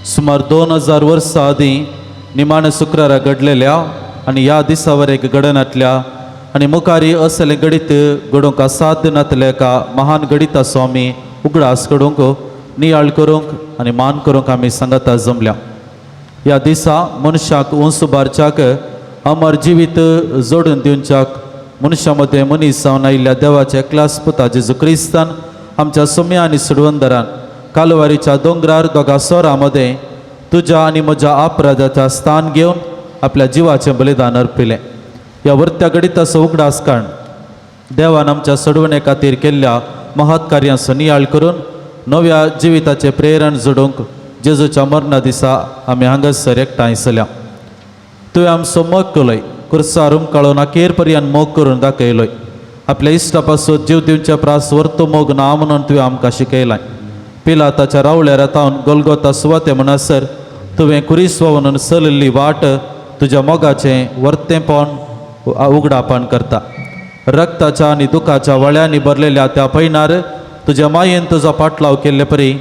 सुमार 2000 वर्सां आदीं निमाणे शुक्रारा घडलेल्या आनी ह्या दिसावर एक घडनातल्या आनी मुखारी असले गणित घडोवंक असाध्य नातले एका महान गणिताचो आमी उगडास घडोवंक नियाळ करूंक आनी मान करूंक आमी सांगाता जमल्या. ह्या दिसा मनशाक उंच उबारच्याक अमर जिवीत जोडून दिवच्याक मनशा मदें मनीस जावन आयिल्ल्या देवाच्या एकल्याच पुता जेजू क्रिस्तान आमच्या सोम्या आनी सुडवंदरान कालवारीच्या दोंगरार दोगा सोरां मदें तुज्या आनी म्हज्या अपराधाचें स्थान घेवन आपल्या जिवाचें बलिदान अर्पिलें. ह्या वर्त्या गणिताचो उगडास काण देवान आमच्या सोडवणे खातीर केल्ल्या महत् कार्यांचो नियाळ करून नव्या जिविताचें प्रेरण जोडूंक जेजूच्या मरणा दिसा आमी हांगासर एकठांय जाल्या. तुवें आमचो मोग केलोय, कुर्सार उमकाळून अखेर पर्यंत मोग करून दाखयलोय. आपल्या इश्टा पासून जीव दिवचे प्रास वर्तो मोग ना म्हणून तुवें आमकां शिकयलाय. पिलाताच्या रावळ्या रथावन गोलगोता सुवाते म्हणसर तुवें कुरिस्वावून चलिल्ली वाट तुज्या मोगाचें वर्तेपण उगडापण करता. रक्ताच्या आनी दुखाच्या वळ्यांनी भरलेल्या त्या पैनार तुज्या मायेन तुजो पाटलाव केल्ले परी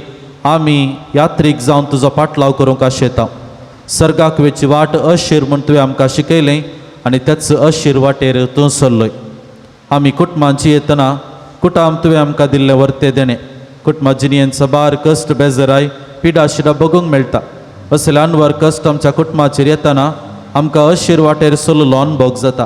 आमी यात्रीक जावन तुजो पाटलाव करूंक आशेता. सर्गाक वेची वाट अशीर म्हूण तुवें आमकां शिकयलें आनी त्याच अशीर वाटेर तूं चल्लोय. आमी कुटुंबांची येतना कुटाम तुवें आमकां दिल्लें वर्ते देणें. कुटुंबा जिणेंचो बार कश्ट बेजाराय पिडा शिडा बगूंक मेळटा. असले अनवर कश्ट आमच्या कुटुंबाचेर येतना आमकां अशीर वाटेर चलिल्लो अनुभव जाता.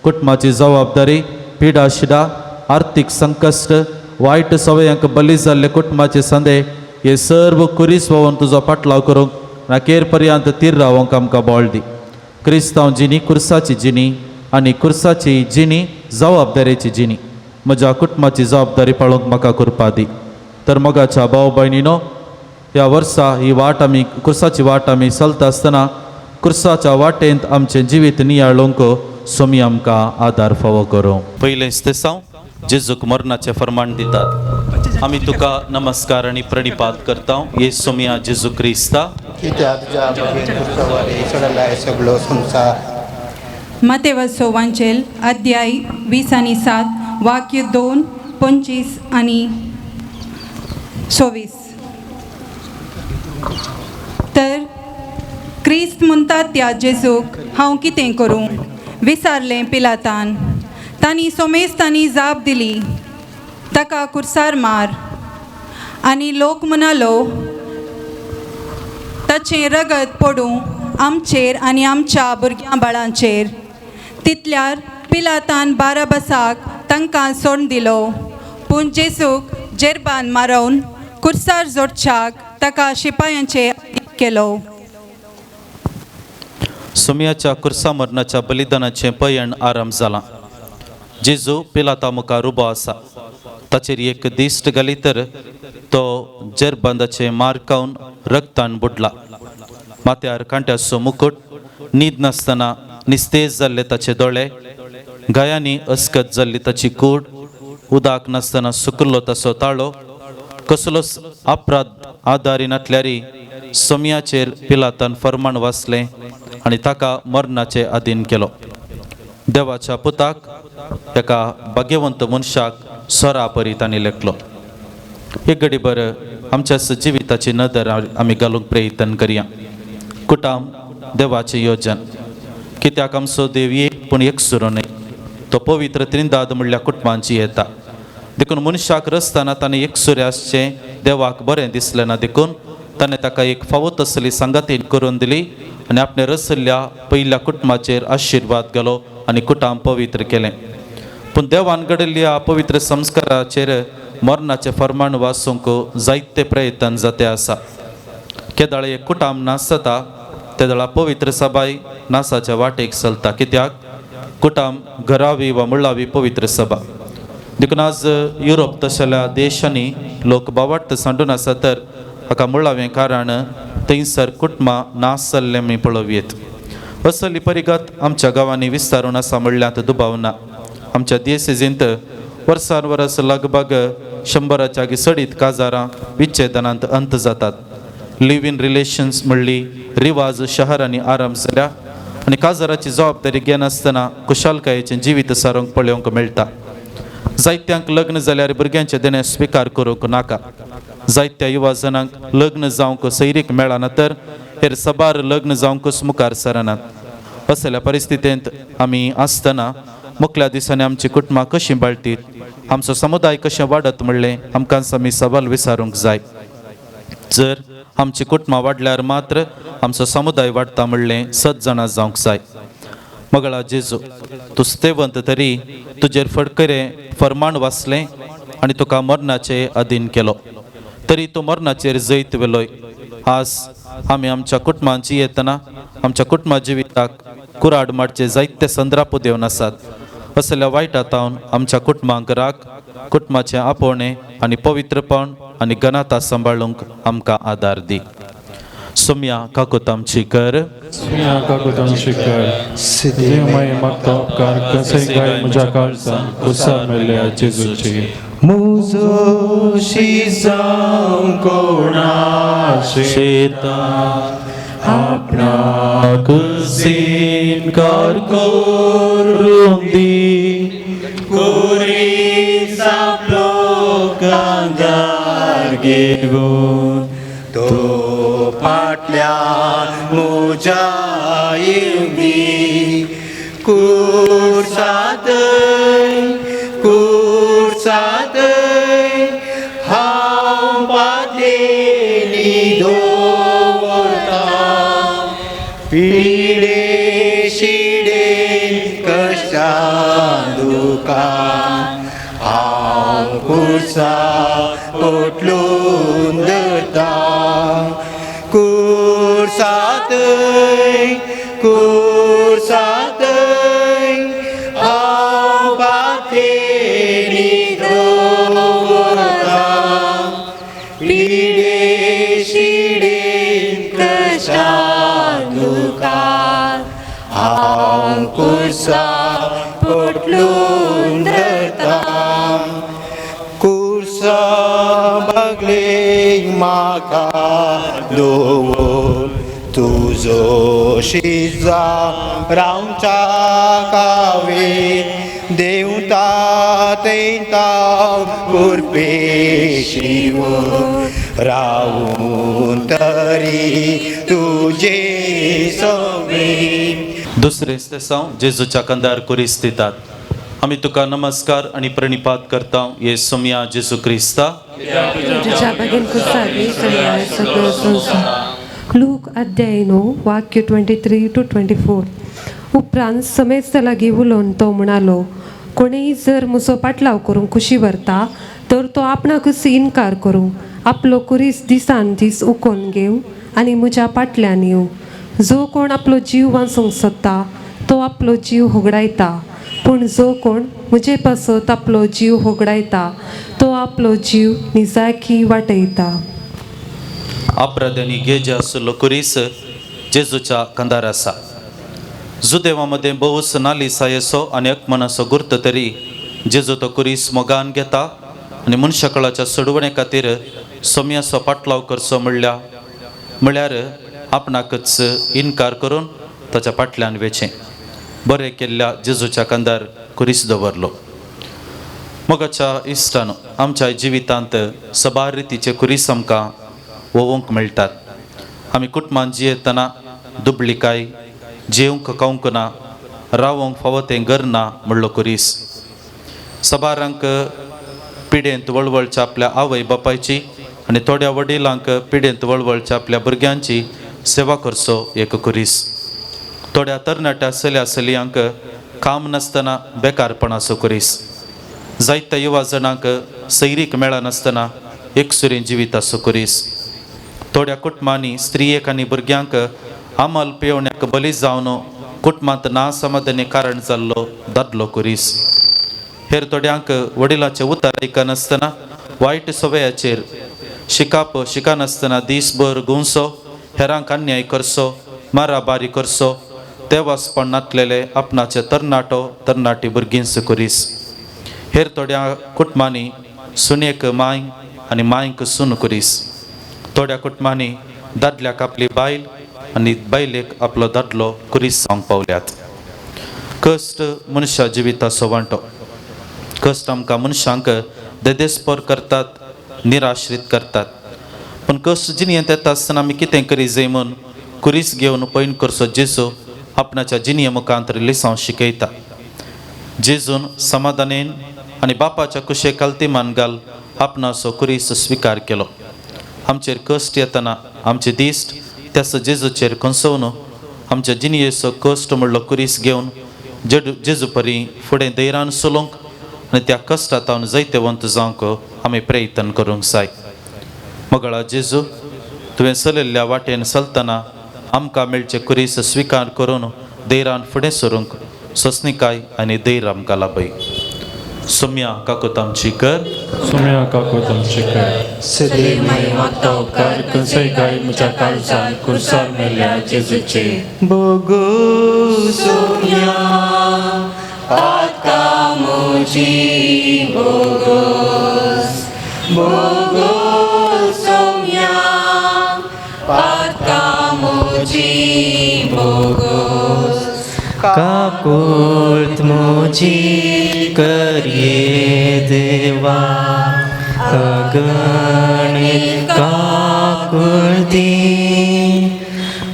कुटुंबाची जबाबदारी पिडा शिडा आर्थीक संकश्ट वायट सवयांक बली जाल्ले कुटुंबाचे संदेह हे सर्व कुरीस व्हांवन तुजो पाटलाव करूंक नाकेर पर्यंत तीर रावंक आमकां बोळ दी. क्रिस्तांव जिणी कुर्साची जिणी आनी कुर्साची जिणी जबाबदारेची जिणी म्हज्या कुटुंबाची जबाबदारी पाळूंक म्हाका कृपा दी. तर मोगाच्या भाव भयणीनो, ह्या वर्सा ही वाट आमी कुर्साची वाट आमी चलता आसतना कुर्साच्या वाटेंत आमचें जिवीत नियाळोवंक सोमी आमकां आदार फावो करूं. पयलेच दिसांव जेजूक मरणाचें फर्माण दितात. आमी तुका नमस्कार आनी प्रणिपात करता येसू सोम्या जेजू क्रिस्ता. कित्याक तुज्या बगेन कुर्सावारी चडलाय सगळो संवसार. मतेवचो वांचेल अध्याय 20 आनी 7 वाक्य 2, 25 आनी 26. तर क्रिस्त म्हणटा त्या जेजूक हांव कितें करूं विचारलें पिलातान. तांणी सोमेस्तांनी जाप दिली, ताका कुर्सार मार. आनी लोक म्हणालो, ताचें रगत पडूं आमचेर आनी आमच्या भुरग्यां बाळांचेर. तितल्यार पिलातान बाराबासाक तांकां सोडून दिलो. पूण जेजूक जेरबान मारून कुर्सार जोडच्याक ताका शिपायांचे केलो. सोम्याच्या कुर्सा मरणाच्या बलिदानाचें पयण आरंभ जालां. जेजू पिलाता मुखार उबो आसा. ताचेर एक दिश्ट घाली तर तो जेरबंदाचें मारकावन रगतान बुडला. माथ्यार कांट्याचो मुकुट, न्हीद नासतना निस्तेज जाल्ले ताचे दोळे, गायांनी अस्कत जाल्ली ताची कूड, उदाक नासतना सुकल्लो ताचो ताळो. कसलोच अपराध आदारी नातल्यारी सोम्याचेर पिलातान फर्माण वाचलें आनी ताका मरणाचे अधीन केलो. देवाच्या पुताक एका भाग्यवंत मनशाक सोरा परी तांणी लेखलो. एक घडीभर आमच्या जिविताची नदर आमी घालूंक प्रयत्न करया. कुटाम देवाचें योजन. कित्याक आमचो देव एक पूण एक सुरो न्हय. तो पवित्र त्रिंदाद म्हणल्या कुटुंबांची येता. देखून मनशाक रसतना ताणें एक सुरे आसचें देवाक बरें दिसलें ना. देखून ताणें ताका एक फावत असली संगतीन करून दिली आनी आपणे रसल्ल्या पयल्या कुटुंबाचेर आशिर्वाद घालो आनी कुटाम पवित्र केलें. पूण देवान घडयल्ल्या पवित्र संस्काराचेर मरणाचें फर्माण वाचूंक जायते प्रयत्न जाते आसा. केदाळे एक कुटाम नास जाता तेदाळा पवित्र सभाय नासाच्या वाटेक चलता. कित्याक कुटाम घरावी वा मुळावी पवित्र सभा. देखून आज युरोप तशेल्या देशांनी लोक बावाट सांडून आसा तर हाका मुळावें कारण थंयसर कुटुंबां नास जाल्लें आमी पळोवयेत. असली परिगत आमच्या गांवांनी विस्तारून आसा म्हणल्यार दुबाव ना. आमच्या दियेसेजींत वर्सान वर्स लगभग 100च्या सडीत काजारां विच्छेदनांत अंत जातात. लिव्ह इन रिलेशन्स म्हणली रिवाज शहरांनी आरंभ जाल्या आनी काजाराची जबाबदारी घेनासतना कुशालकायेचें जिवीत सारूंक पळोवंक मेळटा. जायत्यांक लग्न जाल्यार भुरग्यांचे देणे स्विकार करूंक नाका. जायत्या युवा जनांक लग्न जावंक सैरीक मेळना तर हेर सबार लग्न जावंकच मुखार सरनात. असल्या परिस्थितींत आमी आसतना मुखल्या दिसांनी आमची कुटुंबां कशीं बाळटीत, आमचो समुदाय कशें वाडत म्हणलें आमकां आमी सवाल विचारूंक जाय. जर आमची कुटुंबां वाडल्यार मात्र आमचो समुदाय वाडटा म्हणलें सत जाणां जावंक जाय. मगळा जेजू, तूं स्तेवंत तरी तुजेर फडकरे फर्माण वाचलें आनी तुका मरणाचे अधीन केलो, तरी तूं मरणाचेर जैत वेलोय. आज आमी आमच्या कुटुंबांची येतना आमच्या कुटुंबा जिविताक कुराड मारचे जायते संद्रापू देवन आसात. असल्या वायटांतावन आमच्या कुटुंबांक राख, कुटुंबाचें आपोवणें आनी पवित्रपण आनी घनता सांबाळूंक आमकां आदार दी. सोम्या काकूत आमची कर. Sumia kakutam shikar, Zimai maktopkar, Kasaigai mujakalsan, Kusamelea Jezuchi. Muzo shizam konashi शेता आपणा कुसीन कार करून दी, Kuri saplo kangar घेऊन तो फाटल्या मुजा येवी कुर्साद हांव पातलेली दवरता पिडे शिडे कश्टां दुकां हांव कुर्सा ओटलून धरता कुर्साद हांव पातलेली दवरता पिडे शिडे कश्टां दुकां हांव कुर्सा ओटलून धरता कुर्सा बगले म्हाका दवर तुजो शिजा रावच्या कावे देवता तेंता कुरपेशीवर रावून तरी तुजे सवे. दुसरे स्तेसांव जेजूच्या कंदार कुरीस दितात. आमी तुका नमस्कार आनी प्रणिपात करता ये सोम्या जेजू क्रिस्ता. तुझ्या बगेन कुसावी सगळ्या सगळं संसार. लूक अध्याय 9 वाक्य 23-24. उपरांत समेस्त लागीं उलोवन तो म्हणालो, कोणीय जर म्हजो पाटलाव करूंक कुशी व्हरता तर तो आपणाकच इन्कार करूं, आपलो कुरीस दिसान दीस उखोवन घेवं आनी म्हज्या फाटल्यान येवं. जो कोण आपलो जीव वाचूंक सोदता तो आपलो जीव होगडायता, पूण जो कोण म्हजे पासत आपलो जीव होगडायता तो आपलो जीव निजाकी वाटयता. आप्राद्यांनी गेजे आसलो कुरीस जेजूच्या कंदार आसा. जुदेवामध्ये बहुस नाली सायसो आनी एकमनाचो गुर्त तरी जेजू तो कुरीस मोगान घेता आनी मनशाकळाच्या सोडवणे खातीर सोम्याचो पाटलाव करचो म्हळ्यार आपणाकच इन्कार करून ताच्या फाटल्यान वेचें. बरें केल्ल्या जेजूच्या कंदार कुरीस दवरलो. मोगाच्या इश्टानो, आमच्या जिवितांत सबार रितीचे कुरीस आमकां वोवंक मेळटात. आमी कुटुंबांत जियेतना दुबळिकाय, जेवंक खावंक ना, रावंक फावो तें घर ना म्हणलो कुरीस. सबारांक पिडेंत वळवळच्या आपल्या आवय बापायची आनी थोड्या वडिलांक पिडेंत वळवळच्या आपल्या भुरग्यांची सेवा करचो एक कुरीस. थोड्या तरणाट्या चल्यांक काम नासतना बेकारपणाचो कुरीस. जायत्या युवा जणांक सैरीक मेळनासतना एकसुरीन जिविताचो कुरीस. थोड्या कुटुंबांनी स्त्रियेक आनी भुरग्यांक आमल पेवण्याक बली जावन कुटुंबांत नासमाधानी कारण जाल्लो दादलो कुरीस. हेर थोड्यांक वडिलांचे उतर आयकनासतना वायट सवयाचेर शिकानासतना दिसभर गुंसो, हेरांक अन्याय करचो, मारामारी करचो, तेवासपण नातलेले आपणाचे तरणाटी भुरगींच कुरीस. हेर थोड्या कुटुंबांनी सुनेक माय आनी मायक सून कुरीस. थोड्या कुटुंबांनी दादल्याक आपली बायल आनी बायलेक आपलो दादलो कुरीस जावंक पावल्यात. कश्ट मनशा जिविताचो वांटो. कश्ट आमकां मनशांक देदेस्पर करतात, निराश्रीत करतात. पण कष्ट जिनियेंत येता आसतना आमी कितें करी जाय म्हूण कुरीस घेवन पैन करचो जेजू आपणाच्या जिनिये मुखांतर लिसांव शिकयता. जेजून समाधानेन आनी बापाच्या कुशे काल्तिमान घाल आपणाचो कुरीस स्विकार केलो. आमचेर कश्ट येतना आमचे दिश्ट त्याच जेजूचेर कसोवन आमच्या जिनियेचो कश्ट म्हणलो कुरीस घेवन जेजू परी फुडें धैर्यान चलोवंक आनी त्या कश्टांत जायतेवंत जावंक आमी प्रयत्न करूंक जाय. मगळा जेजू तुवें चलयल्ल्या वाटेन चलतना आमकां मेळचे कुरीस स्विकार करून धैर्यान फुडें सरूंक सोंसणीकाय आनी धैर्य आमकां लाभय. सोम्या काकूत आमची कर. सोम्या काकूत आमची कर. सदैव मागता उपकार कसंय गाय म्हज्या काळजान कुर्सार मेल्या जेजूचे. बोगो सोम्या पातका मोची बोगोस बोगो सोम्या पातका मोची बोगोस काकुळत मोची करिये देवा अगणित काकुळती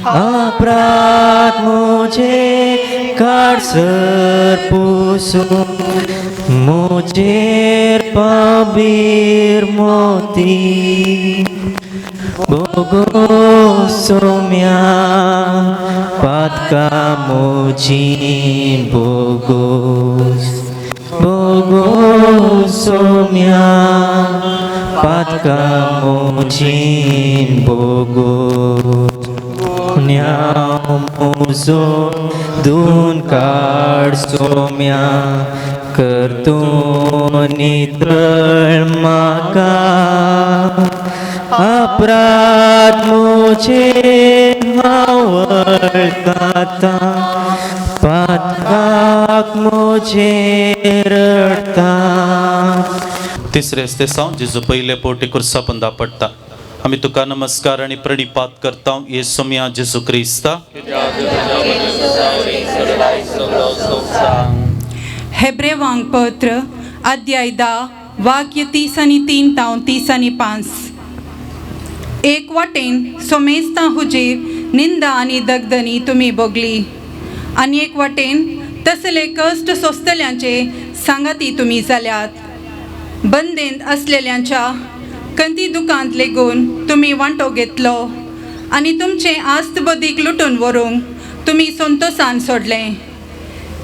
अपराध मुझे काडसर पुसून मुझेर पबीर मोती बोगो सोम्या पातका मोची बोगोस बोगो सोम्या पातका मोची बोगोस न्याव मोजो दून काड सोम्या करतो नितळ म्हाका अपराध मुझे आवडता पातकाक मुझे रडता. तिसरे स्तेसांव जेजू पयले पोटी कुर्सा पंदा पडटा. आमी तुका नमस्कार आनी प्रणिपात करता ये सोम्या जेजू क्रिस्ता. हेब्रेवांक पत्र अध्याय 10 वाक्य 30 आनी 3 तावन 30 आनी 5. एक वाटेन सोमेस्ता हुजेर निंदा आनी दगदनी तुमी भोगली आनी एक वाटेन तसले कश्ट सोंसतल्यांचे सांगाती तुमी जाल्यात. बंदेंत असलेल्यांच्या कंती दुकांत लेगून तुमी वांटो घेतलो आनी तुमचे आस्त बदीक लुटून व्हरूंक तुमी संतोषान सोडलें.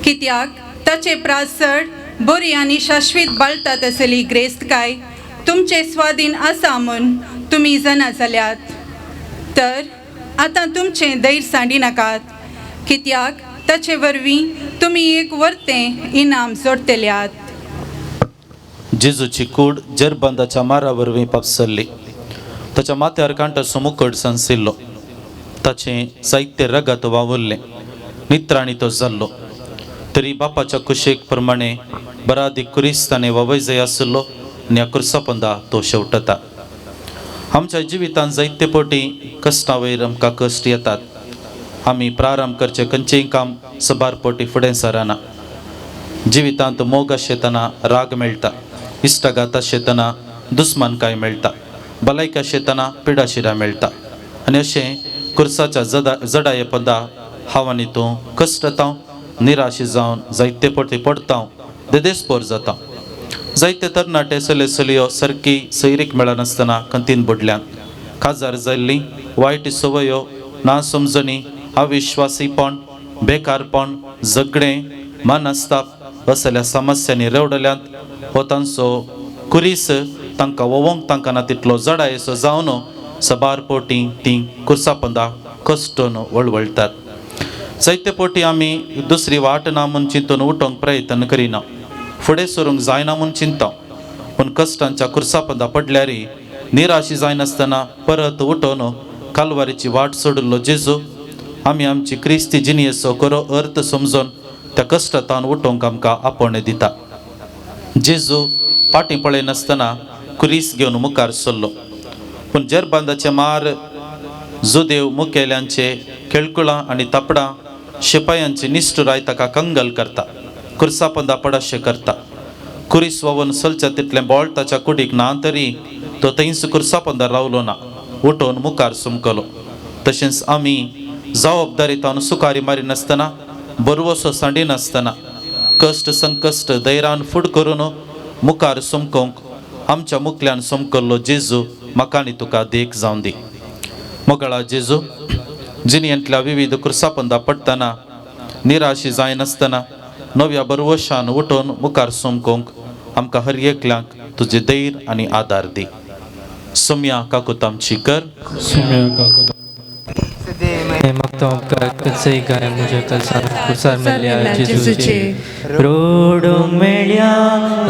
कित्याक ताचे प्रासड बरी आनी शाश्वीत बाळतात आसली ग्रेस्तकाय तुमचे स्वाधीन आसा म्हूण तुमी जाणा जाल्यात. तर आतां तुमचें धैर्य सांडी नाकात, कित्याक ताचे वरवीं तुमी एक वर्तें इनाम जोडतल्यात. जेजूची कूड जरबंदाच्या मारा वरवीं पापसरली. ताच्या माथ्यार कांटाचो मुकुट सांसिल्लो. ताचें साहित्य रगत वावुरलें. नित्राणी तो जाल्लो. तरी बापाच्या कुशेक प्रमाणे बरादी कुरिस्ताने वावय जाय आसलो आनी ह्या कुर्सापंदा तो शेवटता. आमच्या जिवितांत जायते पोटी कश्टां वयर आमकां कश्ट येतात. आमी प्रारंभ करचें खंयचेंय काम सबार पोटी फुडें सरना. जिवितांत मोग आशेतना राग मेळटा. इश्टघात आशेतना दुस्मानकाय मेळटा. भलायकी आशेतना पिडाशिरा मेळटा. आनी अशें कुर्साच्या जडाये पदा हांव आनी तूं कश्टतां निराशी जावन जायते पोटी पडता देदेस्पोर जाता. जायते तरणाटे चले चलयो सारकी सैरीक मेळनासतना कंतीन बुडल्यात. काजार जाल्लीं वायट सवयो नासमजणी अविश्वासीपण बेकारपण झगडें मनस्ताप असल्या समस्यांनी रेवडल्यांत हो तांचो कुरीस तांकां वोवंक तांकां ना तितलो जडायेचो जावन सबार पोटी तीं कुर्सापंदा कश्टून वळवळटात. जायते पोटी आमी दुसरी वाट ना म्हूण चिंतून उठोवंक प्रयत्न करिना. फुडें सरूंक जायना म्हूण चिंता. पूण कश्टांच्या कुर्सापंदा पडल्यार निराशी जायनासतना परत उठोवन कालवारीची वाट सोडिल्लो जेजू आमी आमची क्रिस्ती जिनियेचो खरो अर्थ समजून त्या कश्टांतल्यान उठोवंक आमकां आपोवणें दिता. जेजू फाटीं पळयनासतना कुरीस घेवन मुखार सरलो. पूण जरबंदाचे मार जुदेव मुखेल्यांचे केळकुळां आनी तापडां शिपायांची निश्ठुराय ताका कंगल करता. कुर्सापंदा पडाशें करता. कुरीस वावून चलच्या तितलें बोळ ताच्या कुडीक ना तरी तो थंयच कुर्सापंदा रावलो ना. उठोवन मुखार सुमकलो. तशेंच आमी जबाबदारीतावन सुखारी मारी नासतना बरवसो सांडी नासतना कश्ट संकश्ट धैर्यान फुड करून मुखार सुमकोंक आमच्या मुखल्यान सुमकल्लो जेजू म्हाका आनी तुका देख जावन दी. मोगळा जेजू जिणयेंतल्या विविध कुर्सापंदा पडटना निराशी जाय नासतना नव्या बरवशान उठोवन मुखार सुमकोंक आमकां हर एकल्यांक तुजे धैर्य आनी आदार दी. सुम्या काकूत आमची कर. गाय मुझे कुसार मेल्या जेजूचे रोडोंग मेळ्या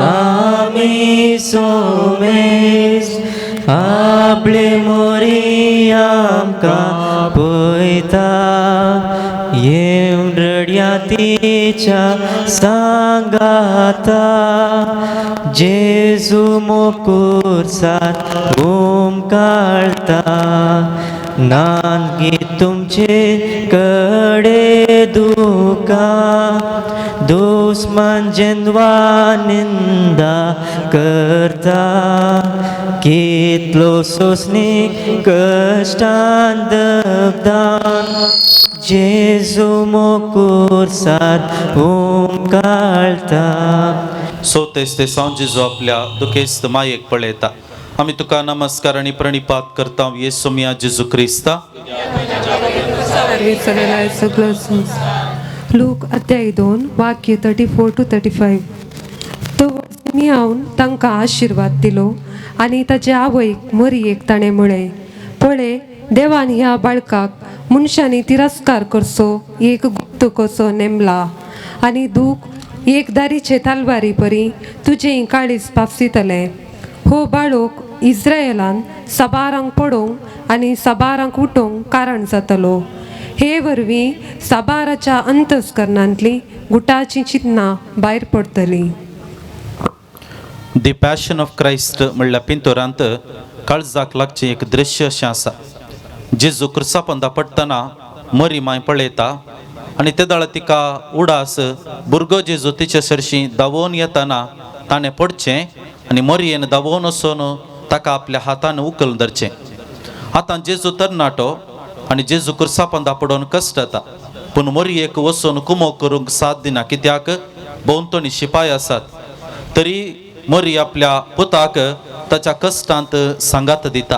आमी सोमेस आपले मोरी आमकां पळयता येवन रडया तिच्या सांगाता जेजू मोकुरसार घुम काळता नानगी तुमचे कडे दुका दुस्मान जेन्वा निंदा करता कितलो सोसनी कश्टान दगदान जेजू मोकुरसार घुम काळता. सोतेस ते सांव जेजू आपल्या दुखेस्त मायेक पळयता. आमी तुका नमस्कार आनी प्रणिपात करता येसू मिया जेजू क्रिस्ता. लूक अध्याय 2 वाक्य 34 to 35. तो मियावन तांकां आशिर्वाद दिलो आनी ताचे आवयक मरियेक ताणें म्हळें, पळय देवान ह्या बाळकाक मनशांनी तिरस्कार करचो एक गुप्त कसो नेमला आनी दूख एक दारीचे तलवारी परी तुजें काळीज पावसितलें. हो बाळोक इस्रायेलान साबारांक पडोवंक आनी साबारांक उठोवंक कारण जातलो. हे वरवीं साबाराच्या अंतस्करणांतली गुटाची चिन्नां भायर पडटलीं. दी पॅशन ऑफ क्रायस्ट म्हणल्यार पिंतोरांत काळजाक लागचें एक दृश्य अशें आसा. जेजू क्रुसापंदा पडटना मरी माय पळयता आनी ते दाळ तिका उडास भुरगो जेजू तिचे सरशी धांवोवन येतना ताणें पडचें आनी मरयेन धांवोवन वचून ताका आपल्या हातान उखलून धरचें. आतां जेजू तरणाटो आनी जेजू क्रुसापंदा पडोवन कश्ट येता, पूण मरयेक वचून कुमो करूंक साथ दिना, कित्याक भोंवतणी शिपाय आसात. तरी मरी आपल्या पुताक ताच्या कश्टांत सांगात दिता.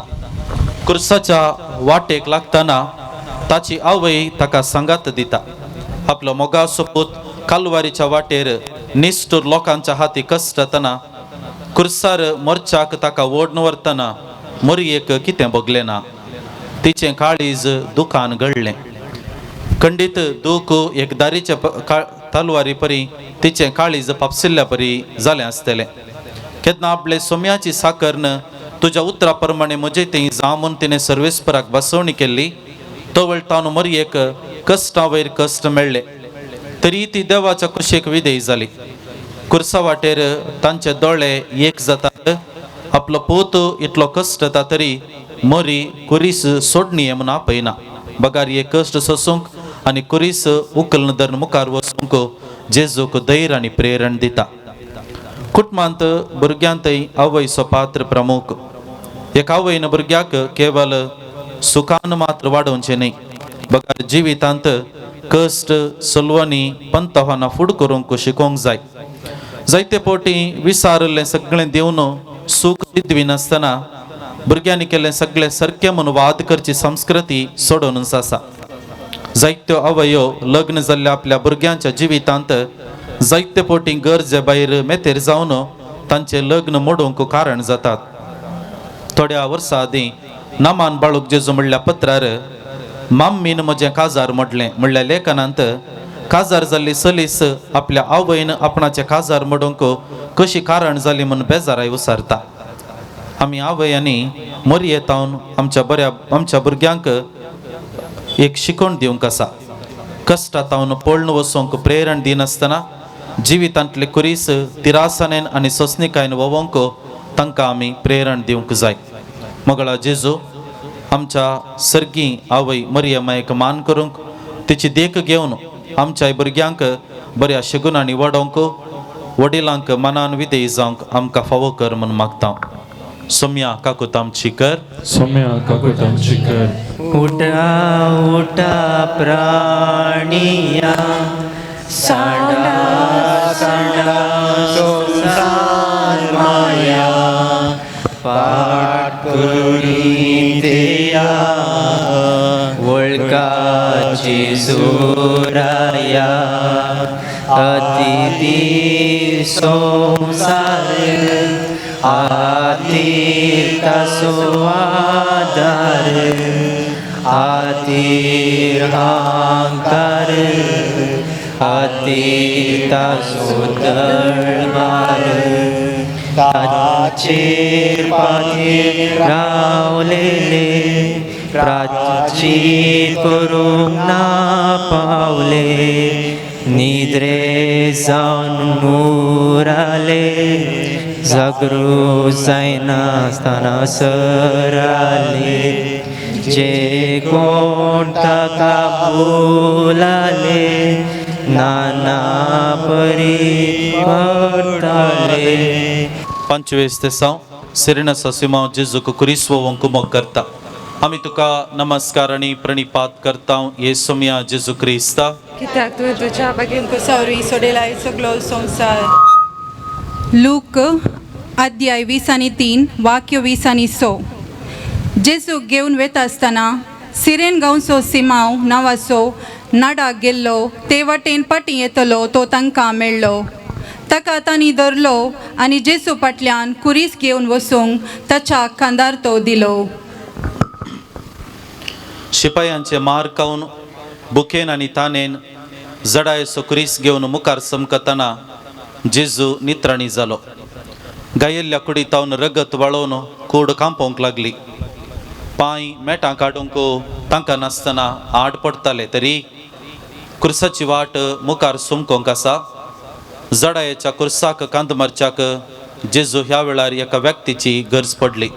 क्रुसाच्या वाटेक लागतना ताची आवय ताका सांगात दिता. आपलो मोगाचो पूत कालवारीच्या वाटेर निश्ठूर लोकांच्या हाती कश्ट येतना कुर्सार मोर्चाक ताका ओडून व्हरतना मरयेक कितें भोगलें ना. तिचें काळीज दुखान गळ्ळें. खंडीत दूख एक दारीचे तलवारी परी तिचें काळीज पापसिल्ल्या परी जालें आसतलें. केन्ना आपले सोम्याची साकर्न तुज्या उतरा प्रमाणे म्हजे थंय जावं म्हूण तिणें सर्वेस्पराक बसवणी केल्ली. तो वळटावन मरयेक कश्टा वयर कश्ट मेळ्ळे, तरी ती देवाच्या कुशेक विधेय जाली. कुर्सा वाटेर तांचे दोळे एक जातात. आपलो पूत इतलो कश्ट येता तरी मरी कुरीस सोडणी म्हूण आपयना. बगारये कश्ट सोसूंक आनी कुरीस उखलून धरून मुखार वचूंक जेजूक धैर्य आनी प्रेरण दिता. कुटुंबांत भुरग्यांतय आवयचो पात्र प्रमुख. एक आवयन भुरग्याक केवल सुखान मात्र वाडोवचें न्ही, बगार जिवितांत कश्ट सलवणी पंतवाना फूड करूंक शिकोवंक जाय. जायते पोटी विसारलें सगळें दिवन सूख दितवी नासतना भुरग्यांनी केलें सगळें सारकें म्हूण वाद करची संस्कृती सोडूनच आसा. जायत्यो आवयो लग्न जाल्ल्या आपल्या भुरग्यांच्या जिवितांत जायते पोटी गरजे भायर मेतेर जावन तांचें लग्न मोडूंक कारण जातात. थोड्या वर्सां आदीं नामान बाळूक जेजू म्हणल्या पत्रार माम्मीन म्हजें काजार मोडलें म्हणल्या लेखनांत काजार जाल्ली सलीस आपल्या आवयन आपणाचें काजार मोडूंक कशी कारण जाली म्हूण बेजाराय उसारता. आमी आवयांनी मरयेतावन आमच्या भुरग्यांक एक शिकवण दिवंक आसा. कश्टातावन पळून वचूंक प्रेरण दिनासतना जिवितांतले कुरीस तिरासानेन आनी सोसणिकायेन वोवंक तांकां आमी प्रेरण दिवंक जाय. मोगळा जेजू आमच्या सर्गी आवय मरियमायेक मान करूंक तिची देख घेवन आमच्या भुरग्यांक बऱ्या शगुनांनी वाडोवंक वडिलांक मनान विधेय जावंक आमकां फावो कर म्हूण मागता. सोम्या काकू तामची कर सौम्या काकुतांची कर उठा उठा प्राणिया सांडा सांडा संसार माया पाठ करी देया वळकाची सुराया अतिथी संसार आतीर आधार आतीर अहंकार आतीर सुदळमार ताचेर पातीर रावलेले प्राचित करूंक ना पावले निद्रे जावन मुराले जागृत जायनासतना सराले जे कोण ताका बोलाले नाना परी पडटाले 25 दिसांव सिरिनस सिमांव जेजूक कुरिस्वो वंकुमोग करता आमी तुका नमस्कार आनी प्रणिपात करता येसुमिया जेजू क्रिस्ता कित्याक तुवें तुज्या बेगीन कुसावरी सोडेलाय सगळो संसार लूक अध्याय 20:3 वाक्य 20:6 जेजू घेवन वता आसतना सिरेन गांवचो सिमांव नांवाचो नाडाक गेल्लो ते वटेन पटी येतलो तो तांकां मेळ्ळो ताका तांणी धरलो आनी जेजू फाटल्यान कुरीस घेवन वचूंक ताच्या खांदार तो दिलो शिपायांचे मार खावन बुकेन आनी तानेन जडायेचो कुरीस घेवन मुखार समकतना जेजू नित्राणी जालो गायिल्ल्या कुडीतावन रगत वळोवन कूड कांपोवंक लागली पांय मेटां काडूंक तांकां नासतना आड पडटाले तरी कुर्साची वाट मुखार सुमकोंक आसा जडायेच्या कुर्साक कांद मारच्याक जेजू ह्या वेळार एका व्यक्तीची गरज पडली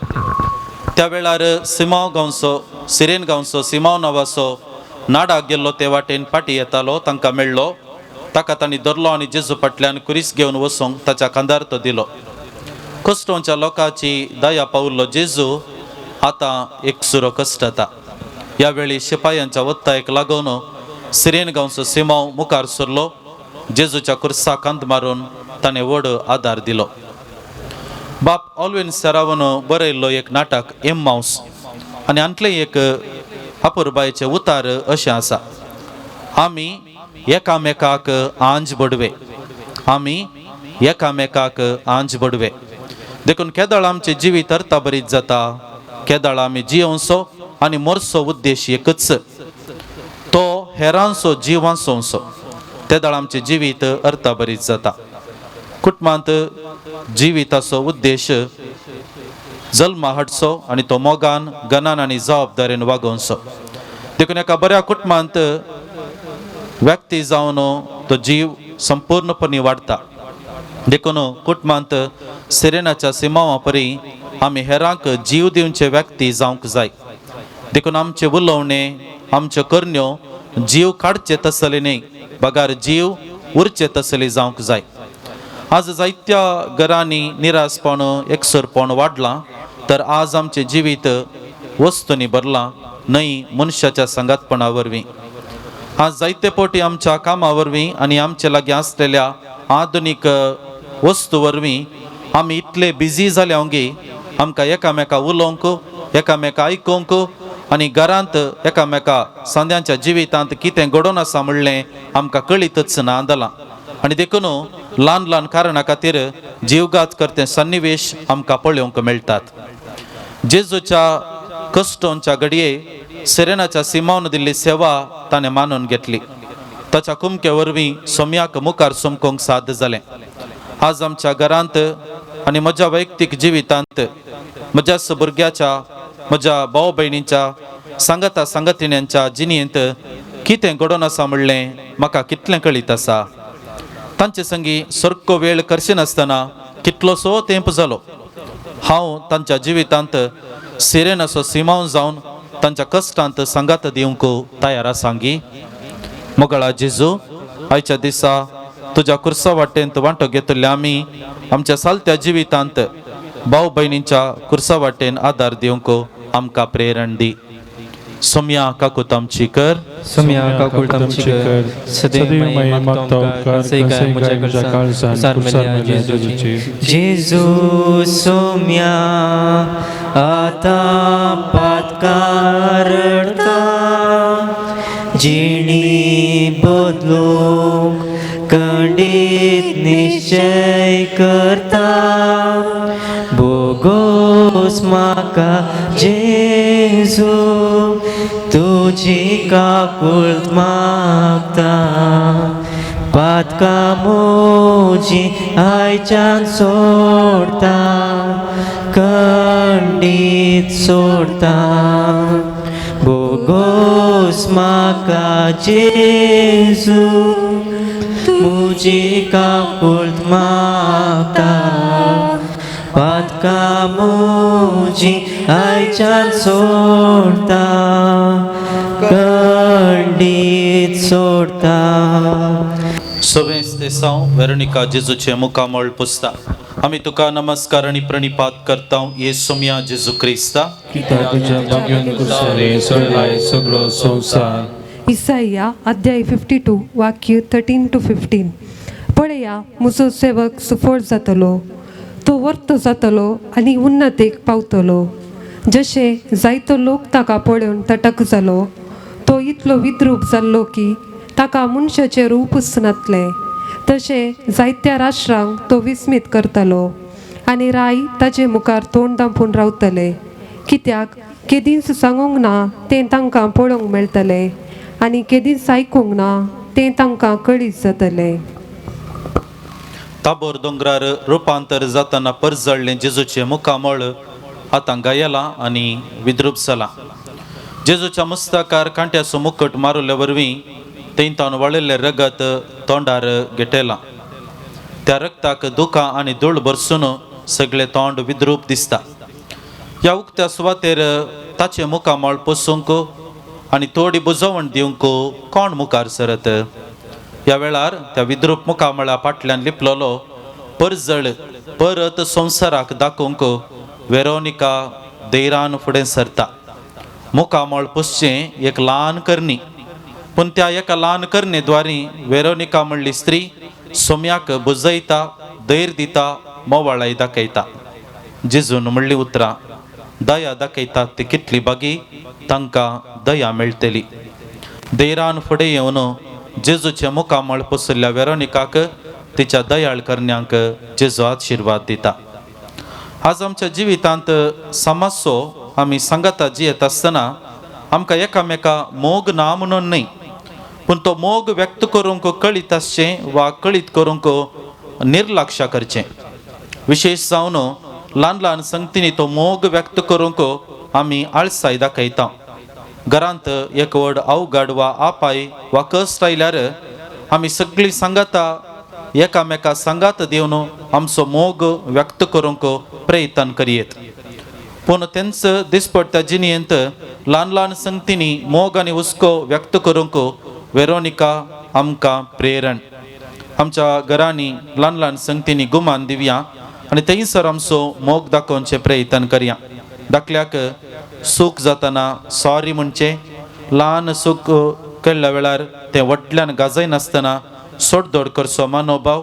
त्या वेळार सिरेन गांवचो सिमांव नांवाचो नाडाक गेल्लो ते वाटेन पाटी येतालो तांकां मेळ्ळो ताका तांणी धरलो आनी जेजू फाटल्यान कुरीस घेवन वचूंक ताच्या खांदार तो दिलो कश्टोवच्या लोकांची दया पावल्लो जेजू आतां एक सुरो कश्टता ह्या वेळी शिपायांच्या वत्तायक लागून सिरेन गांवचो सिमांव मुखार सरलो जेजूच्या कुर्साक कांद मारून ताणें व्हड आदार दिलो बाप ऑल्वेन सरावन बरयल्लो एक नाटक एम्माउस आनी हांतलें एक अपुरबायेचें उतार अशें आसा आमी एकामेकाक आंज बडवे आमी एकामेकाक आंज बडवे देखून केदाळ आमचें जिवीत अर्था बरीत जाता केदाळ आमी जियोवचो आनी मरचो उद्देश एकच तो हेरांचो जीव वाचोवचो तेदाळ आमचें जिवीत अर्था बरीत जाता कुटुंबांत जिविताचो उद्देश जल्मा हाडचो आनी तो मोगान गनान आनी जबाबदारेन वागोवचो देखून एका बऱ्या कुटुंबांत व्यक्ती जावन तो जीव संपूर्णपणी वाडटा देखून कुटुंबांत सिरेनाच्या सिमांवा परी आमी हेरांक जीव दिवचे व्यक्ती जावंक जाय देखून आमचे उलोवणें आमच्यो करण्यो जीव काडचे तसले न्ही बगार जीव उरचे तसले जावंक जाय आज जायत्या घरांनी निरासपण एकसरपण वाडलां तर आज आमचें जिवीत वस्तूंनी भरलां न्हय मनशाच्या संगातपणा वरवीं आज जायते फावटी आमच्या कामा वरवीं आनी आमचे लागीं आसलेल्या आधुनीक वस्तू वरवीं आमी इतले बिजी जाल्यांगी आमकां एकामेका उलोवंक एकामेका आयकूंक आनी घरांत एकामेका सांद्यांच्या जिवितांत कितें घडोवन आसा म्हणलें आमकां कळीतच ना जालां आनी देखून ल्हान ल्हान कारणां खातीर जीवघात करते सन्निवेश आमकां पळोवंक मेळटात जेजूच्या कश्टोवच्या घडये सिरेनाच्या सिमावन दिल्ली सेवा ताणें मानून घेतली ताच्या कुमके वरवीं सोम्याक मुखार सुमकोवंक साद जालें आज आमच्या घरांत आनी म्हज्या वैयक्तीक जिवितांत म्हज्या भुरग्याच्या म्हज्या भाव भयणींच्या सांगता सांगतिण्यांच्या जिणेंत कितें घडोवन आसा म्हणलें म्हाका कितलें कळीत आसा तांचे संगी सारको वेळ करचे नासतना कितलोसो तेंप जालो हांव तांच्या जिवितांत सिरेन असो सिमांव जावन तांच्या कश्टांत सांगात दिवंक तयार आसांगी मोगळा जेजू आयच्या दिसा तुज्या कुर्सा वाटेंत वांटो घेतले आमी आमच्या सालत्या जिवितांत भाऊ बहिणींच्या कुर्सा वाटेन आदार दिवंक आमकां प्रेरण दी. सोम्या काकूत आमची कर. सुम्या काकुळ तमची कर सदैव मई मागता उपकार कसे म्हज्या काळजान कुर्सार मेल्या जेजूची. जेजू सोम्या आता पातकार रडता जिणी बदलूंक खंडीत निश्चय करता बोगोस म्हाका जेजू तुजी काकूळ मागता पातका मोजी आयच्यान सोडता खंडीत सोडता बोगोस म्हाका जेजू तुजी काकूळ मागता पातका मोजी आयच्यान सोडता खंडीत सोडता. सवेंच ते साव वेरोनिका जेजूचे मुखामळ पुसता. आमी तुका नमस्कार आनी प्रणिपात करता ये सोम्या जेजू क्रिस्ता. कित्याक तुज्या भाग्यान कुर्सारे सडलाय सगळो संवसार. इसाया अध्याय 52 वाक्य 13 to 15. पळया म्हजो सेवक सुफळ जातलो, तो वर्त जातलो आनी उन्नतेक पावतलो. जशे जायतो लोक ताका पळोवन तटक जालो, तो इतलो विद्रूप जाल्लो की ताका मनशाचें रूपच नासलें. तशे जायत्या राष्ट्रांक तो विस्मीत करतलो आनी राय ताचे मुखार तोंड दांपून रावतले. कित्याक केदींच सांगूंक ना तें तांकां पळोवंक मेळटलें आनी केदींच आयकूंक ना तें तांकां कळीत जातलें. ताबोर दोंगरार रुपांतर जाताना परजळ्ळें जेजूचें मुखामळ आतां गायलां आनी विद्रूप जालां. जेजूच्या मस्तकार कांट्याचो मुकट मारुले वरवीं तेंतावन वळिल्लें रगत तोंडार गेटयलां. त्या रगताक दुखां आनी धूळ भरसून सगळें तोंड विद्रूप दिसता. ह्या उक्त्या सुवातेर ताचें मुखामळ पुसूंक आनी थोडी बुजवण दिवंक कोण मुखार सरत. ह्या वेळार त्या विद्रूप मुखामळा फाटल्यान लिपलोलो परजळ परत संवसाराक दाखोवंक वेरोनिका देरान फुडें सरता. मुखामळ पुसचें एक ल्हान करणी, पूण त्या एका ल्हान करणे द्वारी वेरोनिका म्हणली स्त्री सोम्याक बुजयता, धैर्य दिता, मोवाळाय दाखयता. जेजून म्हणली उतरां दया दाखयतात ती कितली बागी तांकां दया मेळटली. देरान फुडें येवन जेजूचे मुखामळ पुसल्या वेरोनिकाक तिच्या दयाळ करण्यांक जेजू आशिर्वाद दिता. आज आमच्या जिवितांत समाजसो आमी सांगाता जियेत आसतना आमकां एकामेका मोग ना म्हणून न्ही, पूण तो मोग व्यक्त करूंक कळीत आसचें वा कळीत करूंक निर्लक्ष करचें. विशेश जावन ल्हान ल्हान संगतींनी तो मोग व्यक्त करूंक आमी आळसाय दाखयता. घरांत एक व्हड अवघड वा आपाय वा कश्ट आयल्यार आमी सगळीं सांगाता एकामेका सांगात दिवन आमचो मोग व्यक्त करूंक प्रयत्न करियेत. पूण तेंच दिसपट्ट्या जिणेंत ल्हान ल्हान संगतींनी मोग आनी हुस्को व्यक्त करूंक वेरोनिका आमकां प्रेरण. आमच्या घरांनी ल्हान ल्हान संगतींनी गुमान दिवया आनी थंयसर आमचो मोग दाखोवचे प्रयत्न करया. धाकल्याक सूख जातना सॉरी म्हणचें, ल्हान सूख केल्ल्या वेळार तें व्हडल्यान गाजय नासतना सोडधोड करचो मनोभाव,